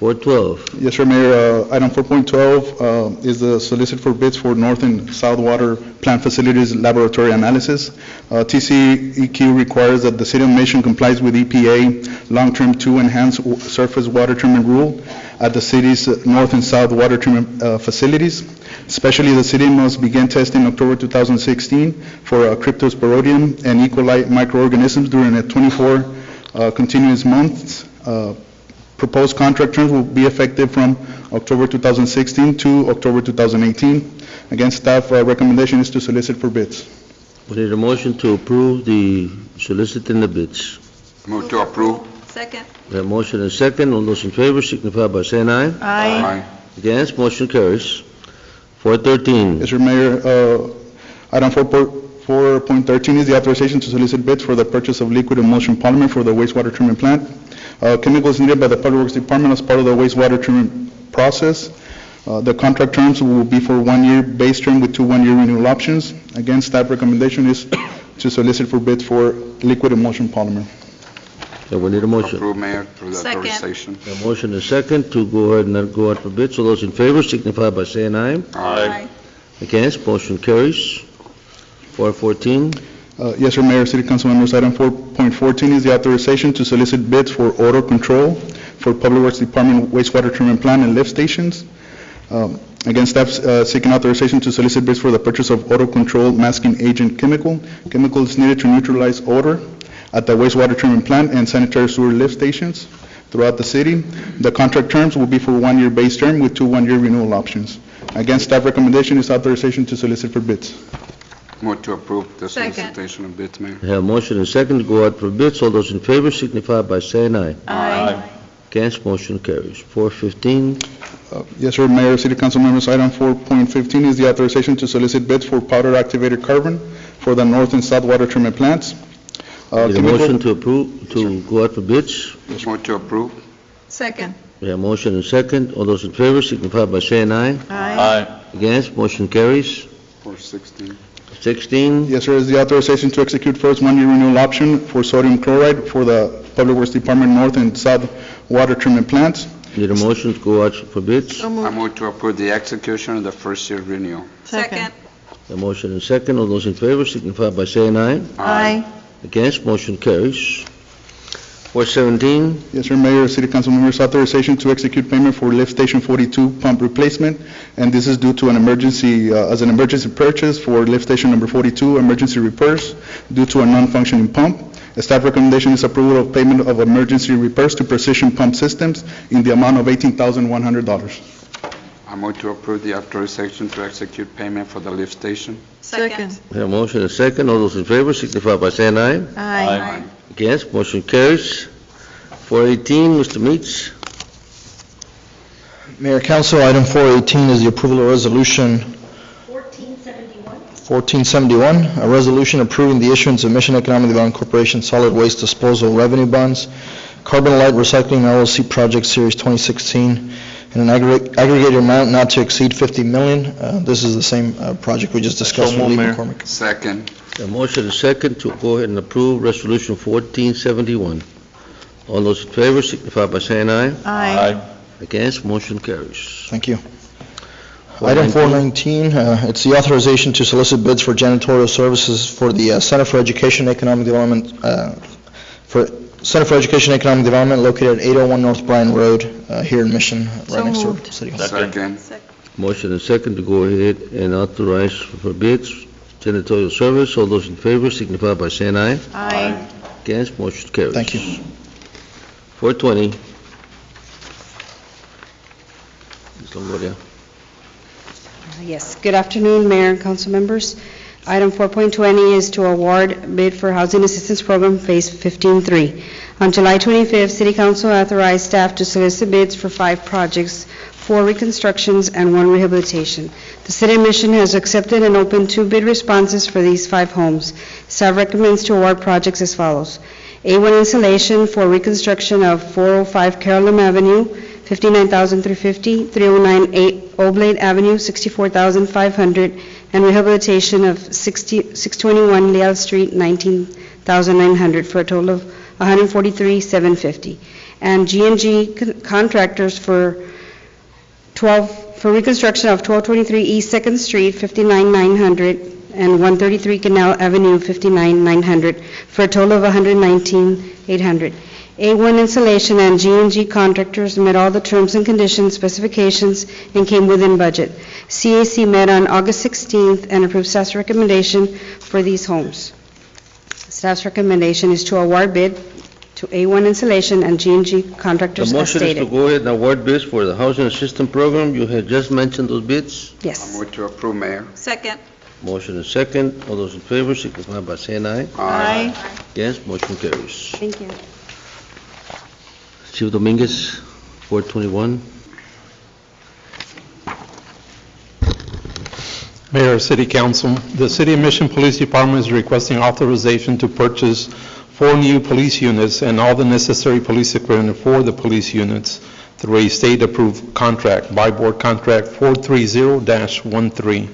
Speaker 1: 412.
Speaker 22: Yes, sir, Mayor. Item 4.12 is the solicit for bids for North and South Water Plant Facilities Laboratory Analysis. TCEQ requires that the City of Mission complies with EPA Long-Term 2 Enhanced Surface Water Treatment Rule at the city's North and South Water Treatment facilities. Especially, the city must begin testing October 2016 for Cryptosporidium and E. coli microorganisms during a 24 continuous months. Proposed contract terms will be effective from October 2016 to October 2018. Again, staff recommendation is to solicit for bids.
Speaker 1: We need a motion to approve the soliciting the bids.
Speaker 2: Move to approve.
Speaker 8: Second.
Speaker 1: We have motion and second. All those in favor signify by saying aye.
Speaker 8: Aye.
Speaker 1: Against, motion carries. 413.
Speaker 22: Yes, sir, Mayor. Item 4.13 is the authorization to solicit bids for the purchase of liquid emulsion polymer for the wastewater treatment plant. Chemicals needed by the Public Works Department as part of the wastewater treatment process. The contract terms will be for 1 year base term with 2 1-year renewal options. Again, staff recommendation is to solicit for bids for liquid emulsion polymer.
Speaker 1: So we need a motion.
Speaker 2: Approve, Mayor, through the
Speaker 8: Second.
Speaker 2: authorization.
Speaker 1: A motion and second to go ahead and go out for bids. All those in favor signify by saying aye.
Speaker 2: Aye.
Speaker 1: Against, motion carries. 414.
Speaker 22: Yes, sir, Mayor, City Council members. Item 4.14 is the authorization to solicit bids for odor control for Public Works Department wastewater treatment plant and lift stations. Again, staff seeking authorization to solicit bids for the purchase of odor control masking agent chemical. Chemical is needed to neutralize odor at the wastewater treatment plant and sanitary sewer lift stations throughout the city. The contract terms will be for 1 year base term with 2 1-year renewal options. Again, staff recommendation is authorization to solicit for bids.
Speaker 2: Move to approve the
Speaker 8: Second.
Speaker 2: solicitation of bids, Mayor.
Speaker 1: We have motion and second to go out for bids. All those in favor signify by saying aye.
Speaker 8: Aye.
Speaker 1: Against, motion carries. 415.
Speaker 22: Yes, sir, Mayor, City Council members. Item 4.15 is the authorization to solicit bids for powder activated carbon for the North and South Water treatment plants.
Speaker 1: Need a motion to approve, to go out for bids.
Speaker 2: Move to approve.
Speaker 8: Second.
Speaker 1: We have motion and second. All those in favor signify by saying aye.
Speaker 8: Aye.
Speaker 1: Against, motion carries.
Speaker 2: 416.
Speaker 1: 16.
Speaker 22: Yes, sir, is the authorization to execute first 1-year renewal option for sodium chloride for the Public Works Department North and South Water treatment plants.
Speaker 1: Need a motion to go out for bids.
Speaker 2: I move to approve the execution of the first year renewal.
Speaker 8: Second.
Speaker 1: A motion and second. All those in favor signify by saying aye.
Speaker 8: Aye.
Speaker 1: Against, motion carries. 417.
Speaker 22: Yes, sir, Mayor, City Council members, authorization to execute payment for lift station 42 pump replacement, and this is due to an emergency, as an emergency purchase for lift station number 42, emergency repairs due to a non-functioning pump. The staff recommendation is approval of payment of emergency repairs to Precision Pump Systems in the amount of $18,100.
Speaker 2: I move to approve the authorization to execute payment for the lift station.
Speaker 8: Second.
Speaker 1: We have motion and second. All those in favor signify by saying aye.
Speaker 8: Aye.
Speaker 1: Against, motion carries. 418, Mr. Meeks.
Speaker 15: Mayor, Council, item 418 is the approval of resolution 1471, a resolution approving the issuance of Mission Economic Development Corporation Solid Waste Disposal Revenue Bonds, Carbon Light Recycling LLC Project Series 2016, in an aggregate amount not to exceed $50 million. This is the same project we just discussed with Lee McCormick.
Speaker 2: Second.
Speaker 1: A motion and second to go ahead and approve resolution 1471. All those in favor signify by saying aye.
Speaker 8: Aye.
Speaker 1: Against, motion carries.
Speaker 15: Thank you. Item 419, it's the authorization to solicit bids for janitorial services for the Center for Education and Economic Development, located at 801 North Bryan Road, here in Mission, right next door to City Hall.
Speaker 2: Second.
Speaker 1: Motion and second to go ahead and authorize for bids, janitorial service. All those in favor signify by saying aye.
Speaker 8: Aye.
Speaker 1: Against, motion carries.
Speaker 15: Thank you.
Speaker 1: 420. Ms. Longoria.
Speaker 5: Yes, good afternoon, Mayor and council members. Item 4.20 is to award bid for Housing Assistance Program Phase 15-3. On July 25th, City Council authorized staff to solicit bids for 5 projects, 4 reconstructions and 1 rehabilitation. The City of Mission has accepted and opened 2 bid responses for these 5 homes. Staff recommends to award projects as follows. A1 installation for reconstruction of 405 Carolyn Avenue, $59,350, 309 Oblate Avenue, $64,500, and rehabilitation of 621 Leal Street, $19,900, for a total of $143,750. and G&G Contractors for reconstruction of 1223 East 2nd Street, 59900, and 133 Canal Avenue, 59900, for a total of $119,800. A1 Installation and G&G Contractors met all the terms and conditions, specifications, and came within budget. CAC met on August 16th and approved staff's recommendation for these homes. Staff's recommendation is to award bid to A1 Installation and G&G Contractors
Speaker 1: The
Speaker 5: as
Speaker 1: motion is to
Speaker 5: stated.
Speaker 1: go ahead and award bids for the housing assistance program. You had just mentioned those bids.
Speaker 5: Yes.
Speaker 2: Move to approve, Mayor.
Speaker 8: Second.
Speaker 1: Motion is second. All those in favor signify by saying aye.
Speaker 8: Aye.
Speaker 1: Against, motion carries.
Speaker 5: Thank you.
Speaker 1: Chief Dominguez, 421.
Speaker 16: Mayor, City Council, the City of Mission Police Department is requesting authorization to purchase 4 new police units and all the necessary police equipment for the police units through a state-approved contract, by board contract 430-13.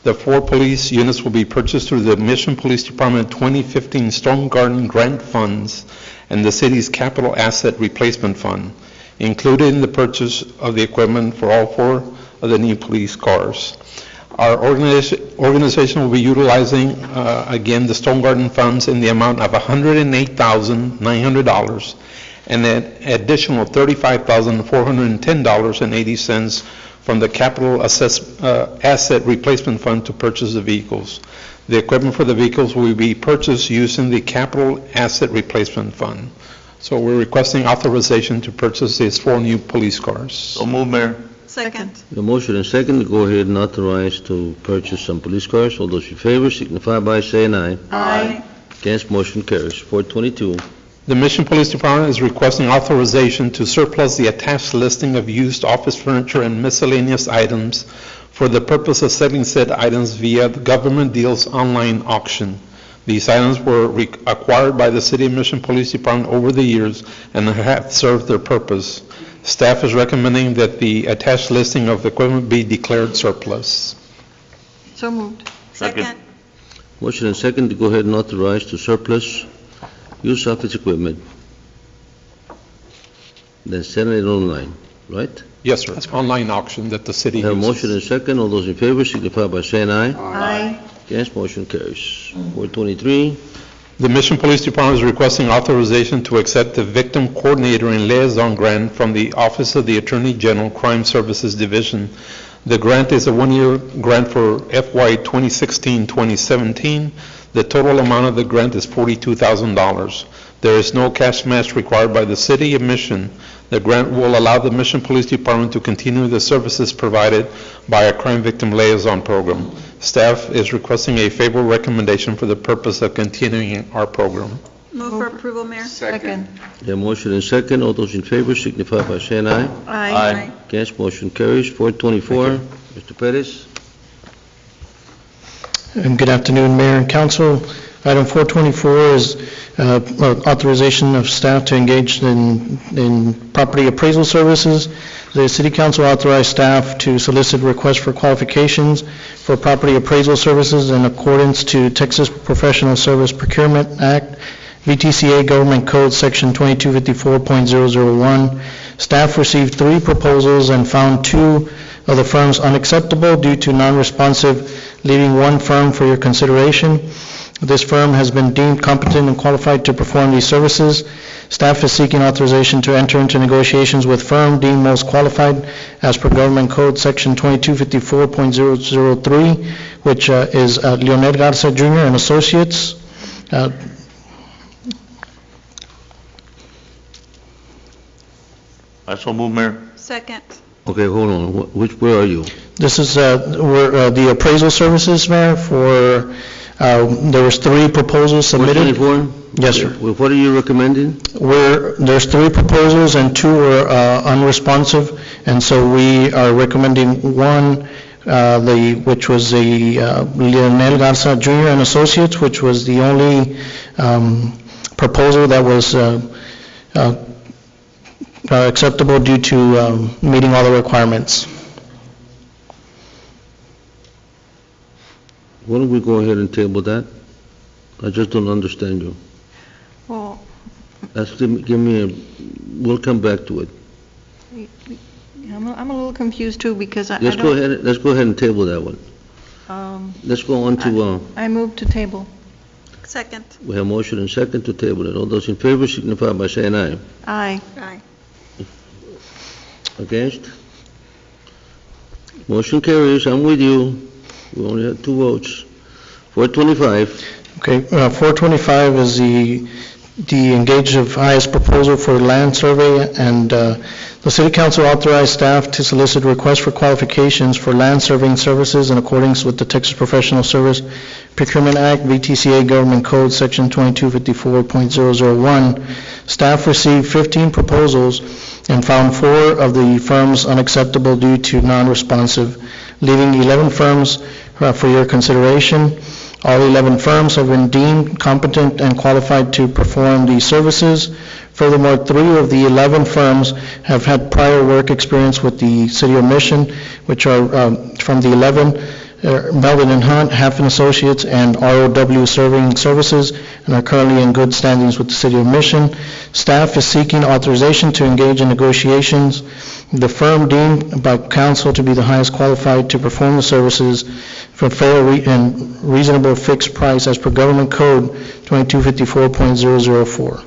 Speaker 16: The 4 police units will be purchased through the Mission Police Department 2015 Stone Garden Grant Funds and the city's Capital Asset Replacement Fund, included in the purchase of the equipment for all 4 of the new police cars. Our organization will be utilizing, again, the Stone Garden funds in the amount of $108,900 and an additional $35,410.80 from the Capital Asset Replacement Fund to purchase the vehicles. The equipment for the vehicles will be purchased using the Capital Asset Replacement Fund. So we're requesting authorization to purchase these 4 new police cars.
Speaker 9: So move, Mayor.
Speaker 8: Second.
Speaker 1: The motion is second to go ahead and authorize to purchase some police cars. All those in favor signify by saying aye.
Speaker 8: Aye.
Speaker 1: Against, motion carries. 422.
Speaker 16: The Mission Police Department is requesting authorization to surplus the attached listing of used office furniture and miscellaneous items for the purpose of selling said items via the Government Deals online auction. These items were acquired by the City of Mission Police Department over the years and have served their purpose. Staff is recommending that the attached listing of the equipment be declared surplus.
Speaker 14: So moved.
Speaker 8: Second.
Speaker 1: Motion and second to go ahead and authorize to surplus used office equipment. Then send it online, right?
Speaker 16: Yes, sir. It's online auction that the city
Speaker 1: Have a
Speaker 16: uses.
Speaker 1: motion and second. All those in favor signify by saying aye.
Speaker 8: Aye.
Speaker 1: Against, motion carries. 423.
Speaker 16: The Mission Police Department is requesting authorization to accept the Victim Coordinator and Liaison Grant from the Office of the Attorney General Crime Services Division. The grant is a 1-year grant for FY 2016-2017. The total amount of the grant is $42,000. There is no cash match required by the City of Mission. The grant will allow the Mission Police Department to continue the services provided by our Crime Victim Liaison Program. Staff is requesting a favorable recommendation for the purpose of continuing our program.
Speaker 8: Move for approval, Mayor.
Speaker 14: Second.
Speaker 1: The motion and second. All those in favor signify by saying aye.
Speaker 8: Aye.
Speaker 1: Against, motion carries. 424. Mr. Perez.
Speaker 15: Good afternoon, Mayor and Council. Item 424 is authorization of staff to engage in property appraisal services. The City Council authorized staff to solicit requests for qualifications for property appraisal services in accordance to Texas Professional Service Procurement Act, VTCA Government Code Section 2254.001. Staff received 3 proposals and found 2 of the firms unacceptable due to non-responsive, leaving 1 firm for your consideration. This firm has been deemed competent and qualified to perform these services. Staff is seeking authorization to enter into negotiations with firm deemed most qualified as per Government Code Section 2254.003, which is Leonel Garza Jr. and Associates.
Speaker 9: I so move, Mayor.
Speaker 8: Second.
Speaker 1: Okay, hold on. Where are you?
Speaker 15: This is the appraisal services, Mayor, for, there was 3 proposals submitted.
Speaker 1: 424?
Speaker 15: Yes, sir.
Speaker 1: What are you recommending?
Speaker 15: There's 3 proposals and 2 were unresponsive, and so we are recommending one, which was the Leonel Garza Jr. and Associates, which was the only proposal that was acceptable due to meeting all the requirements.
Speaker 1: Why don't we go ahead and table that? I just don't understand you.
Speaker 14: Well,
Speaker 1: give me we'll come back to it.
Speaker 14: I'm a little confused too, because I
Speaker 1: Let's
Speaker 14: don't...
Speaker 1: go ahead and table that one. Let's go on to,
Speaker 14: I move to table.
Speaker 8: Second.
Speaker 1: we have motion and second to table it. All those in favor signify by saying aye.
Speaker 14: Aye.
Speaker 8: Aye.
Speaker 1: Against? Motion carries, I'm with you. We only have 2 votes. 425,
Speaker 15: Okay, 425 is the engaged of highest proposal for land survey, and the city council authorized staff to solicit requests for qualifications for land surveying services in accordance with the Texas Professional Service Procurement Act, VTCA Government Code, Section 2254.001. Staff received 15 proposals and found 4 of the firms unacceptable due to non-responsive, leaving 11 firms for your consideration. All 11 firms have been deemed competent and qualified to perform these services. Furthermore, 3 of the 11 firms have had prior work experience with the City of Mission, which are from the 11, Melvin and Hunt, Halfin Associates, and ROW Surveying Services, and are currently in good standings with the City of Mission. Staff is seeking authorization to engage in negotiations. The firm deemed by council to be the highest qualified to perform the services for fair and reasonable fixed price as per Government Code 2254.004.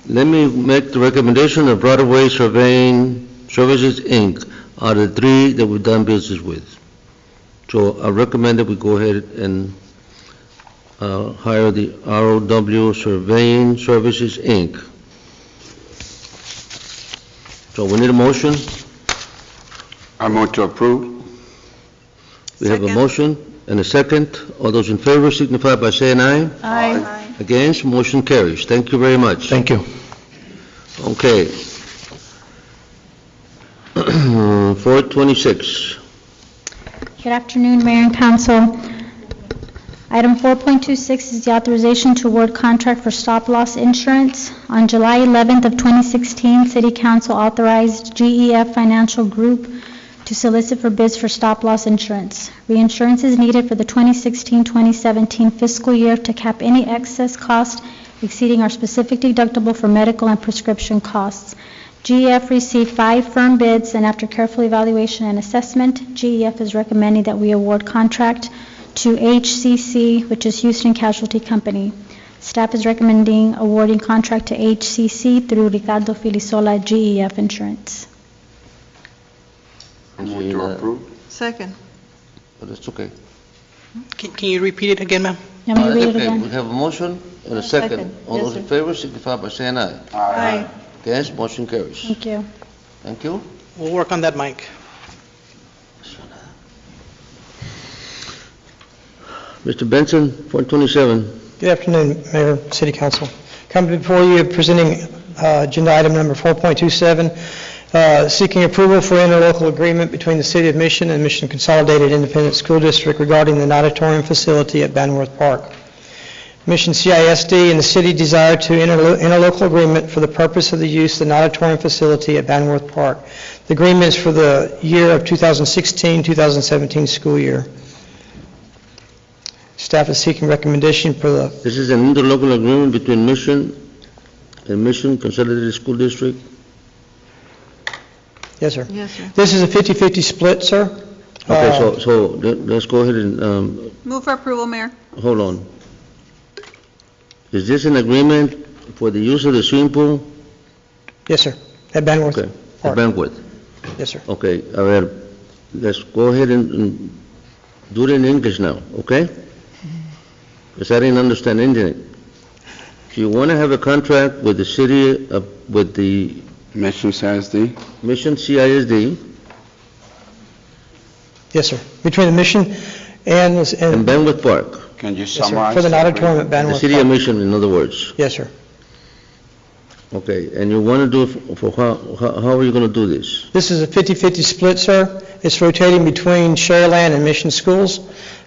Speaker 1: let me make the recommendation of Broadway Surveying Services, Inc. are the 3 that we've done business with. So I recommend that we go ahead and hire the ROW Surveying Services, Inc. So we need a motion.
Speaker 2: I move to approve.
Speaker 1: We have a motion and a second. All those in favor signify by saying aye.
Speaker 14: Aye.
Speaker 1: Against, motion carries. Thank you very much.
Speaker 15: Thank you.
Speaker 1: Okay. 426.
Speaker 7: Good afternoon, Mayor and Council. Item 4.26 is the authorization to award contract for stop-loss insurance. On July 11th of 2016, City Council authorized GEF Financial Group to solicit for bids for stop-loss insurance. Reinsurance is needed for the 2016-2017 fiscal year to cap any excess cost exceeding our specific deductible for medical and prescription costs. GEF received 5 firm bids, and after careful evaluation and assessment, GEF is recommending that we award contract to HCC, which is Houston Casualty Company. Staff is recommending awarding contract to HCC through Ricardo Filisola GEF Insurance.
Speaker 2: I move to approve.
Speaker 14: Second.
Speaker 1: But it's okay.
Speaker 3: Can you repeat it again, ma'am?
Speaker 7: You want me to read it
Speaker 1: Okay,
Speaker 7: again?
Speaker 1: we have a motion and a second. All
Speaker 14: Yes,
Speaker 1: those in
Speaker 14: sir.
Speaker 1: favor signify by saying aye.
Speaker 14: Aye.
Speaker 1: Against, motion carries.
Speaker 7: Thank you.
Speaker 1: Thank you.
Speaker 3: We'll work on that, Mike.
Speaker 1: Mr. Benson, 427.
Speaker 10: Good afternoon, Mayor, City Council. Coming before you presenting agenda item number 4.27, seeking approval for interlocal agreement between the City of Mission and Mission Consolidated Independent School District regarding the auditorium facility at Banworth Park. Mission CISD and the city desire to interlocal agreement for the purpose of the use of the auditorium facility at Banworth Park. The agreement is for the year of 2016-2017 school year. Staff is seeking recommendation for the...
Speaker 1: This is an interlocal agreement between Mission and Mission Consolidated School District.
Speaker 10: Yes, sir.
Speaker 14: Yes, sir.
Speaker 10: This is a 50-50 split, sir.
Speaker 1: Okay, so let's go ahead and,
Speaker 8: Move for approval, Mayor.
Speaker 1: hold on. Is this an agreement for the use of the swimming pool?
Speaker 10: Yes, sir. At Banworth
Speaker 1: Okay, the
Speaker 10: Park.
Speaker 1: banquet.
Speaker 10: Yes, sir.
Speaker 1: Okay, a ver, let's go ahead and do it in English now, okay? Because I didn't understand Indian. Do you want to have a contract with the city, with the
Speaker 2: Mission CISD.
Speaker 1: Mission CISD
Speaker 10: Yes, sir. Between the mission and...
Speaker 1: and Banworth Park?
Speaker 2: Can you
Speaker 10: Yes, sir.
Speaker 2: summarize?
Speaker 10: For the
Speaker 2: that
Speaker 10: auditorium at
Speaker 1: The
Speaker 10: Banworth
Speaker 1: city of
Speaker 10: Park.
Speaker 1: Mission, in other words.
Speaker 10: Yes, sir.
Speaker 1: Okay, and you want to do it for how are you going to do this?
Speaker 10: This is a 50-50 split, sir. It's rotating between Sharyland and Mission schools,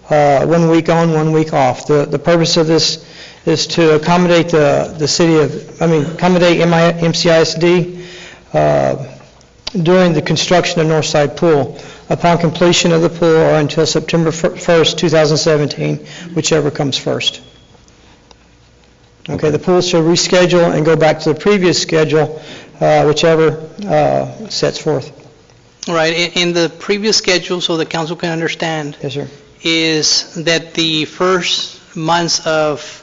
Speaker 10: 1 week on, 1 week off. The purpose of this is to accommodate the city of, accommodate MCISD during the construction of Northside Pool. Upon completion of the pool or until September 1st, 2017, whichever comes first. Okay, the pool shall reschedule and go back to the previous schedule, whichever sets forth.
Speaker 3: Right, in the previous schedule, so the council can understand.
Speaker 10: Yes, sir.
Speaker 3: Is that the first months of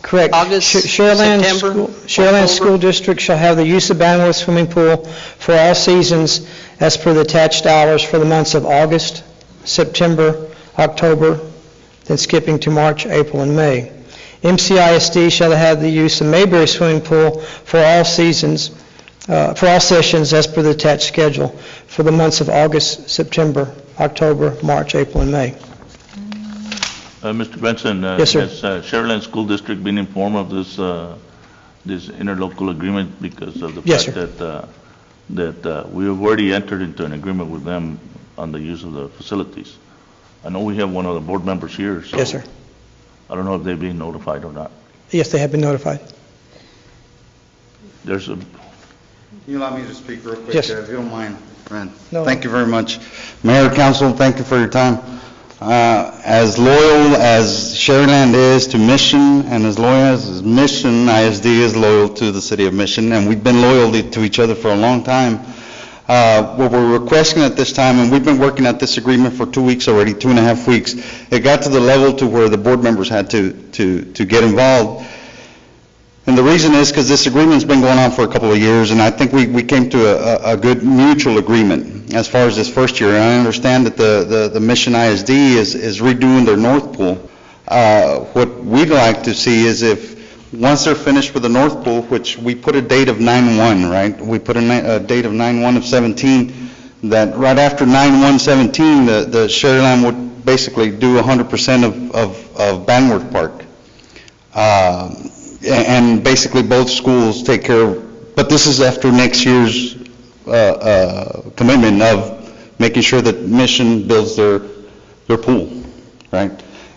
Speaker 10: Correct.
Speaker 3: August,
Speaker 10: Sharyland
Speaker 3: September,
Speaker 10: Sharyland
Speaker 3: October?
Speaker 10: School District shall have the use of Banworth swimming pool for all seasons as per the attached hours for the months of August, September, October, then skipping to March, April, and May. MCISD shall have the use of Mayberry swimming pool for all seasons, for all sessions as per the attached schedule for the months of August, September, October, March, April, and May.
Speaker 9: Mr. Benson?
Speaker 10: Yes, sir.
Speaker 9: Has Sharyland School District been informed of this interlocal agreement because of the
Speaker 10: Yes,
Speaker 9: fact that we have already entered into an agreement with them on the use of the facilities? I know we have one of the board members here, so
Speaker 10: Yes, sir.
Speaker 9: I don't know if they've been notified or not.
Speaker 10: Yes, they have been notified.
Speaker 9: There's a,
Speaker 12: Can you allow me to speak real quick,
Speaker 10: Yes.
Speaker 12: if you don't mind, Ren?
Speaker 10: No.
Speaker 12: Thank you very much. Mayor, council, thank you for your time. As loyal as Sharyland is to Mission, and as loyal as Mission ISD is loyal to the city of Mission, and we've been loyal to each other for a long time, what we're requesting at this time, and we've been working at this agreement for 2 weeks already, 2.5 weeks, it got to the level to where the board members had to get involved. And the reason is because this agreement's been going on for a couple of years, and I think we came to a good mutual agreement as far as this first year. And I understand that the Mission ISD is redoing their North Pool. What we'd like to see is if, once they're finished with the North Pool, which we put a date of 9/1, right? We put a date of 9/1 of 17, that right after 9/1/17, the Sharyland would basically do 100% of Banworth Park. And basically both schools take care of, but this is after next year's commitment of making sure that Mission builds their pool, right?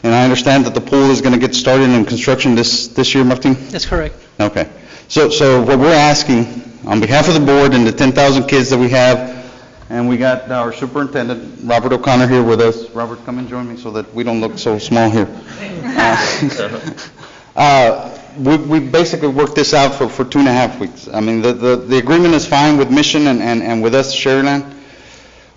Speaker 12: And I understand that the pool is going to get started in construction this year, Martin?
Speaker 3: That's correct.
Speaker 12: Okay. So what we're asking, on behalf of the board and the 10,000 kids that we have, and we got our superintendent, Robert O'Connor, here with us. Robert, come and join me so that we don't look so small here. We basically worked this out for 2.5 weeks. I mean, the agreement is fine with Mission and with us, Sharyland.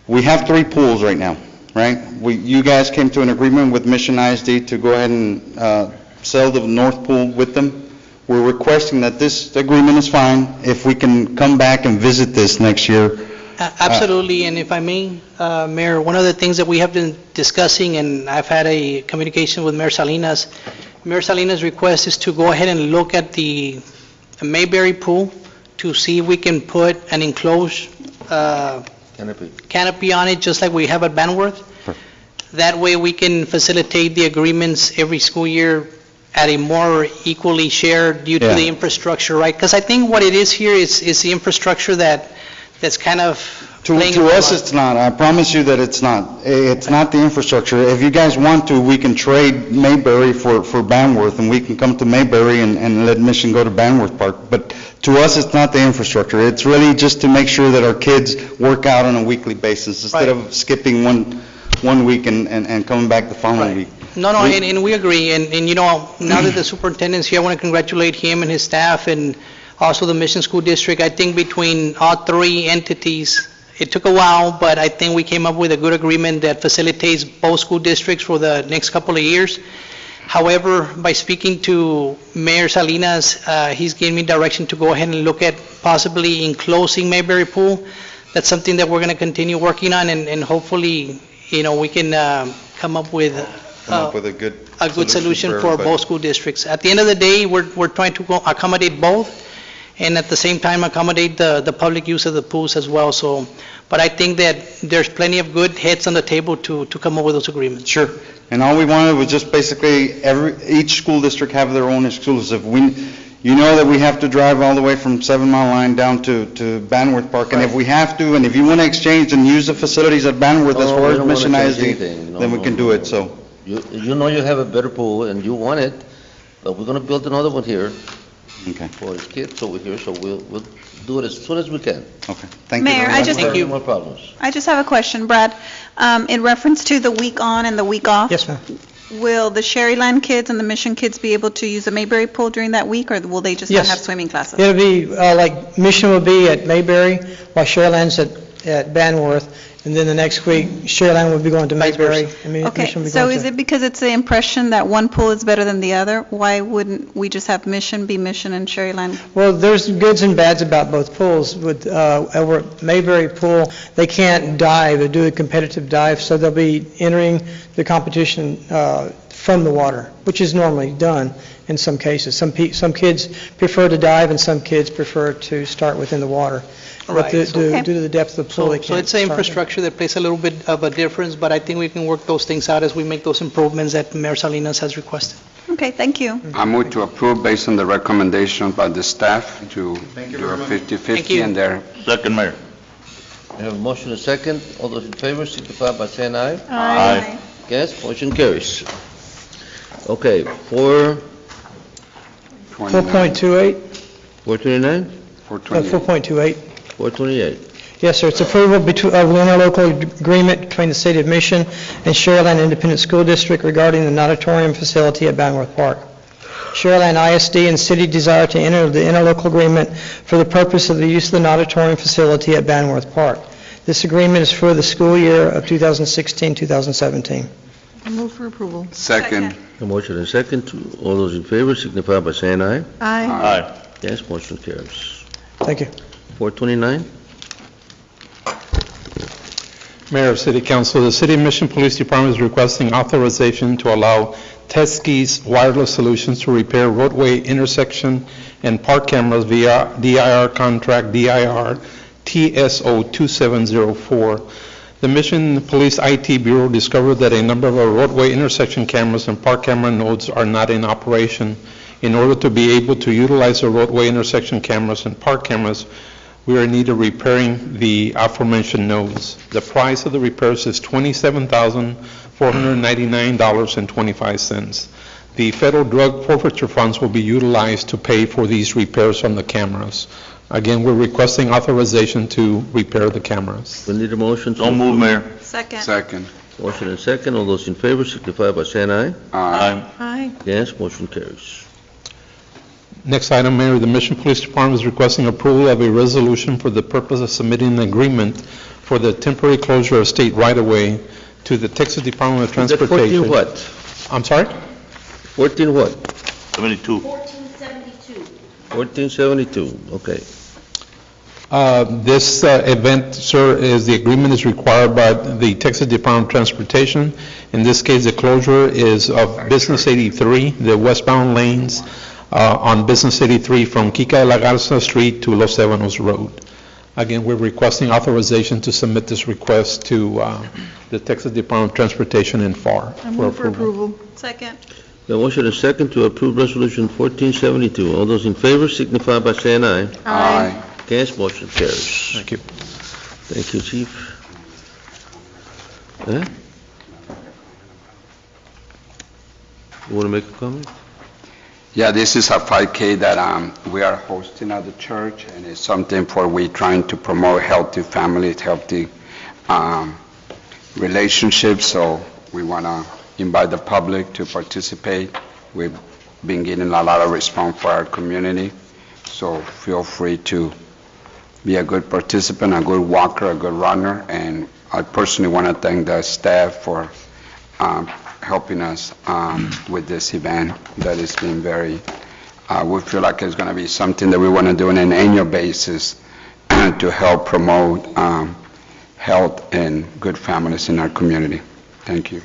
Speaker 12: We have 3 pools right now, right? You guys came to an agreement with Mission ISD to go ahead and sell the North Pool with them. We're requesting that this agreement is fine if we can come back and visit this next year.
Speaker 3: Absolutely, and if I may, Mayor, one of the things that we have been discussing, and I've had a communication with Mayor Salinas, Mayor Salinas' request is to go ahead and look at the Mayberry pool to see if we can put an enclosed canopy on it, just like we have at Banworth. That way we can facilitate the agreements every school year at a more equally shared due to the infrastructure, right? Because I think what it is here is the infrastructure that's kind of playing
Speaker 12: To
Speaker 3: a
Speaker 12: us,
Speaker 3: lot.
Speaker 12: it's not. I promise you that it's not. It's not the infrastructure. If you guys want to, we can trade Mayberry for Banworth, and we can come to Mayberry and let Mission go to Banworth Park. But to us, it's not the infrastructure. It's really just to make sure that our kids work out on a weekly basis instead of skipping one week and coming back the following week.
Speaker 3: No, and we agree, and you know, now that the superintendent's here, I want to congratulate him and his staff, and also the Mission School District. I think between all 3 entities, it took a while, but I think we came up with a good agreement that facilitates both school districts for the next couple of years. However, by speaking to Mayor Salinas, he's given me direction to go ahead and look at possibly enclosing Mayberry Pool. That's something that we're going to continue working on, and hopefully, you know, we can come up with
Speaker 12: a good
Speaker 3: solution for
Speaker 12: everybody.
Speaker 3: both school districts. At the end of the day, we're trying to accommodate both, and at the same time accommodate the public use of the pools as well. So, but I think that there's plenty of good heads on the table to come up with those agreements.
Speaker 12: Sure. And all we wanted was just basically each school district have their own exclusive. You know that we have to drive all the way from 7 Mile Line down to Banworth Park, and if we have to, and if you want to exchange and use the facilities at Banworth as far as Mission ISD, then we can do it, so.
Speaker 1: You know you have a better pool and you want it, but we're going to build another one here.
Speaker 12: Okay.
Speaker 1: For his kids over here, so we'll do it as soon as we can.
Speaker 12: Okay, thank you.
Speaker 8: Mayor, I just,
Speaker 1: No more problems.
Speaker 8: I just have a question, Brad. In reference to the week on and the week off.
Speaker 10: Yes, ma'am.
Speaker 8: Will the Sherryland kids and the Mission kids be able to use the Mayberry pool during that week, or will they just not
Speaker 10: Yes.
Speaker 8: have swimming classes?
Speaker 10: It'll be like Mission will be at Mayberry, while Sherryland's at Banworth, and then the next week, Sherryland will be going to Mayberry. and Mission will
Speaker 8: Okay,
Speaker 10: be
Speaker 8: so
Speaker 10: going
Speaker 8: is
Speaker 10: to-
Speaker 8: it because it's the impression that one pool is better than the other? Why wouldn't we just have Mission be Mission and Sherryland?
Speaker 10: Well, there's goods and bads about both pools. With over at Mayberry Pool, they can't dive, or do a competitive dive, so they'll be entering the competition from the water, which is normally done in some cases. Some kids prefer to dive, and some kids prefer to start within the water. But
Speaker 3: Right,
Speaker 10: due
Speaker 3: so-
Speaker 10: to the depth of the pool, they can't.
Speaker 3: So it's the
Speaker 10: start.
Speaker 3: infrastructure that plays a little bit of a difference, but I think we can work those things out as we make those improvements that Mayor Salinas has requested.
Speaker 8: Okay, thank you.
Speaker 2: I move to approve based on the recommendation by the staff to do a 50/50 and their
Speaker 9: Second, Mayor.
Speaker 1: We have a motion and a second. All those in favor signify by saying aye.
Speaker 9: Aye.
Speaker 1: Yes, motion carries. Okay, 4,
Speaker 10: 4.28,
Speaker 1: 429,
Speaker 10: 4.28.
Speaker 1: 428.
Speaker 10: Yes, sir, it's approval of an interlocal agreement between the City of Mission and Sherryland Independent School District regarding the auditorium facility at Banworth Park. Sherryland ISD and city desire to enter the interlocal agreement for the purpose of the use of the auditorium facility at Banworth Park. This agreement is for the school year of 2016-2017.
Speaker 14: I move for approval.
Speaker 2: second.
Speaker 1: A motion and a second. All those in favor signify by saying aye.
Speaker 14: Aye.
Speaker 9: Aye.
Speaker 1: Yes, motion carries.
Speaker 10: Thank you.
Speaker 1: 429.
Speaker 16: Mayor of City Council, the City of Mission Police Department is requesting authorization to allow Teskey's Wireless Solutions to repair roadway intersection and park cameras via DIR contract DIR TSO 2704. The Mission Police IT Bureau discovered that a number of our roadway intersection cameras and park camera nodes are not in operation. In order to be able to utilize the roadway intersection cameras and park cameras, we are in need of repairing the aforementioned nodes. The price of the repairs is $27,499.25. The federal drug forfeiture funds will be utilized to pay for these repairs on the cameras. Again, we're requesting authorization to repair the cameras.
Speaker 1: We need a motion.
Speaker 9: So move, Mayor.
Speaker 8: Second.
Speaker 2: Second.
Speaker 1: Motion and second. All those in favor signify by saying aye.
Speaker 9: Aye.
Speaker 14: Aye.
Speaker 1: Yes, motion carries.
Speaker 16: Next item, Mayor, the Mission Police Department is requesting approval of a resolution for the purpose of submitting an agreement for the temporary closure of state right-of-way to the Texas Department of
Speaker 1: Is that
Speaker 16: Transportation.
Speaker 1: 14 what?
Speaker 16: I'm sorry?
Speaker 1: 14 what?
Speaker 9: 72.
Speaker 1: 1472, okay.
Speaker 16: This event, sir, the agreement is required by the Texas Department of Transportation. In this case, the closure is of Business 83, the westbound lanes on Business 83 from Kika de la Garza Street to Los Ebanos Road. Again, we're requesting authorization to submit this request to the Texas Department of Transportation and FAR
Speaker 14: I move for approval.
Speaker 8: Second.
Speaker 1: The motion is second to approve resolution 1472. All those in favor signify by saying aye.
Speaker 2: Aye.
Speaker 1: Against, motion carries.
Speaker 16: Thank you.
Speaker 1: Thank you, Chief. You want to make a comment?
Speaker 2: Yeah, this is a 5K that we are hosting at the church, and it's something for we trying to promote healthy families, healthy relationships, so we want to invite the public to participate. We've been getting a lot of response for our community, so feel free to be a good participant, a good walker, a good runner, and I personally want to thank the staff for helping us with this event that has been very, we feel like it's going to be something that we want to do on an annual basis to help promote health and good families in our community. Thank you.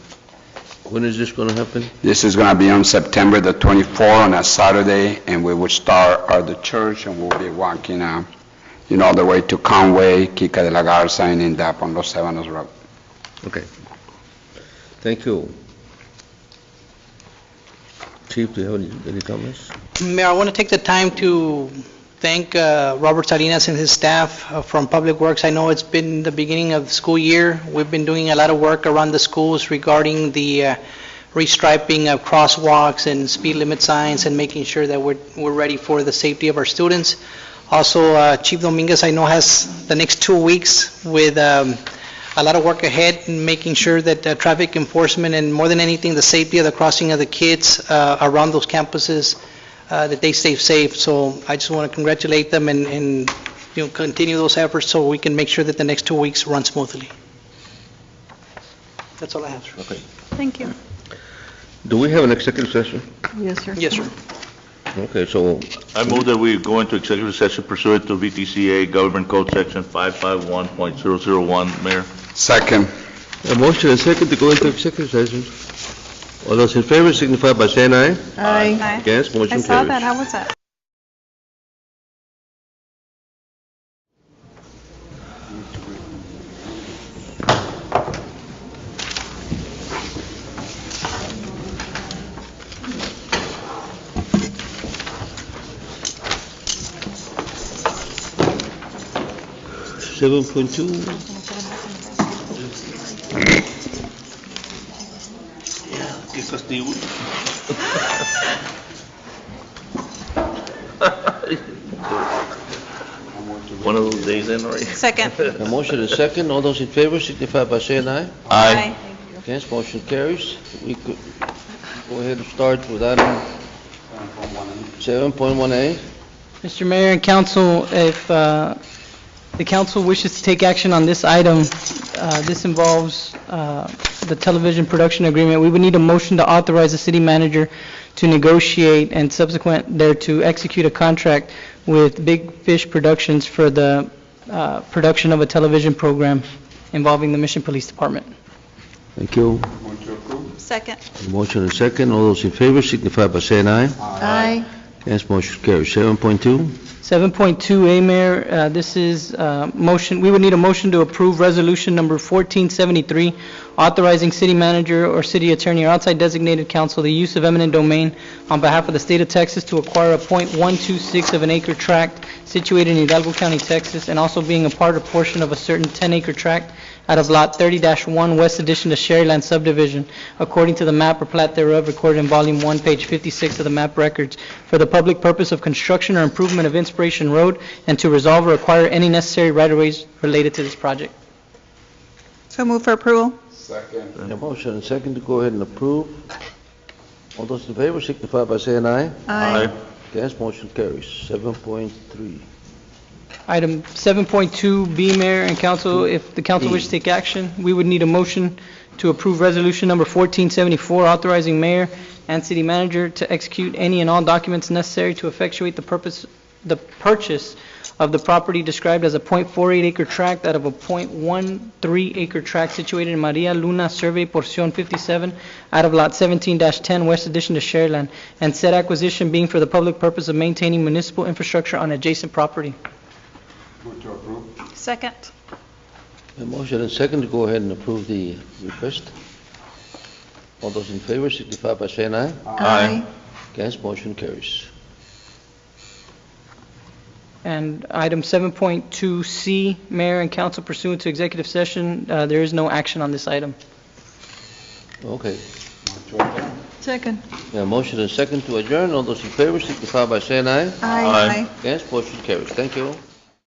Speaker 1: When is this going to happen?
Speaker 2: This is going to be on September the 24th on a Saturday, and we will start at the church, and we'll be walking all the way to Conway, Kika de la Garza, and end up on Los Ebanos Road.
Speaker 1: Okay. Thank you. Chief, do you have any comments?
Speaker 3: Mayor, I want to take the time to thank Robert Salinas and his staff from Public Works. I know it's been the beginning of the school year. We've been doing a lot of work around the schools regarding the restriping of crosswalks and speed limit signs and making sure that we're ready for the safety of our students. Also, Chief Dominguez, I know, has the next 2 weeks with a a lot of work ahead in making sure that traffic enforcement and more than anything, the safety of the crossing of the kids around those campuses, that they stay safe. So I just want to congratulate them and continue those efforts so we can make sure that the next 2 weeks run smoothly. That's all I have, sir.
Speaker 1: Okay.
Speaker 14: Thank you.
Speaker 1: Do we have an executive session?
Speaker 14: Yes, sir.
Speaker 3: Yes, sir.
Speaker 1: Okay, so
Speaker 9: I move that we go into executive session pursuant to VTCA Government Code Section 551.001, Mayor.
Speaker 2: Second.
Speaker 1: a motion and second to go into executive session. All those in favor signify by saying aye.
Speaker 14: Aye.
Speaker 1: Against,
Speaker 14: I
Speaker 1: motion
Speaker 14: saw that.
Speaker 1: carries.
Speaker 14: How was that?
Speaker 1: Seven point two.
Speaker 9: ¿Qué castigo? One of those days in already.
Speaker 14: Second.
Speaker 1: A motion and second, all those in favor signify by saying aye.
Speaker 9: Aye.
Speaker 1: Against, motion carries. We could go ahead and start with item 7.1A.
Speaker 3: Mr. Mayor and Council, if the council wishes to take action on this item, this involves the television production agreement. We would need a motion to authorize the city manager to negotiate and subsequent there to execute a contract with Big Fish Productions for the production of a television program involving the Mission Police Department.
Speaker 1: Thank you.
Speaker 14: Second.
Speaker 1: A motion and second, all those in favor signify by saying aye.
Speaker 14: Aye.
Speaker 1: Against, motion carries. 7.2.
Speaker 3: 7.2A, Mayor, this is motion, we would need a motion to approve resolution number 1473, authorizing city manager or city attorney or outside designated counsel the use of eminent domain on behalf of the state of Texas to acquire a .126 of an acre tract situated in Hidalgo County, Texas, and also being a part or portion of a certain 10-acre tract out of Lot 30-1, West Addition to Sherryland subdivision, according to the map or plat thereof recorded in Volume 1, page 56 of the map records, for the public purpose of construction or improvement of Inspiration Road, and to resolve or acquire any necessary right-of-ways related to this project.
Speaker 14: So move for approval.
Speaker 2: Second.
Speaker 1: A motion and second to go ahead and approve. All those in favor signify by saying aye.
Speaker 14: Aye.
Speaker 1: Against, motion carries. 7.3.
Speaker 3: Item 7.2B, Mayor and Council, if the council wishes to take action, we would need a motion to approve resolution number 1474, authorizing mayor and city manager to execute any and all documents necessary to effectuate the purchase of the property described as a .48 acre tract out of a .13 acre tract situated in Maria Luna Survey Porción 57 out of Lot 17-10 West Addition to Sherryland, and said acquisition being for the public purpose of maintaining municipal infrastructure on adjacent property.
Speaker 2: Move to approve.
Speaker 14: Second.
Speaker 1: A motion and second to go ahead and approve the request. All those in favor signify by saying aye.
Speaker 14: Aye.
Speaker 1: Against, motion carries.
Speaker 3: And item 7.2C, Mayor and Council, pursuant to executive session, there is no action on this item.
Speaker 1: Okay.
Speaker 14: Second.
Speaker 1: A motion and second to adjourn. All those in favor signify by saying aye.
Speaker 14: Aye.
Speaker 1: Against, motion carries. Thank you.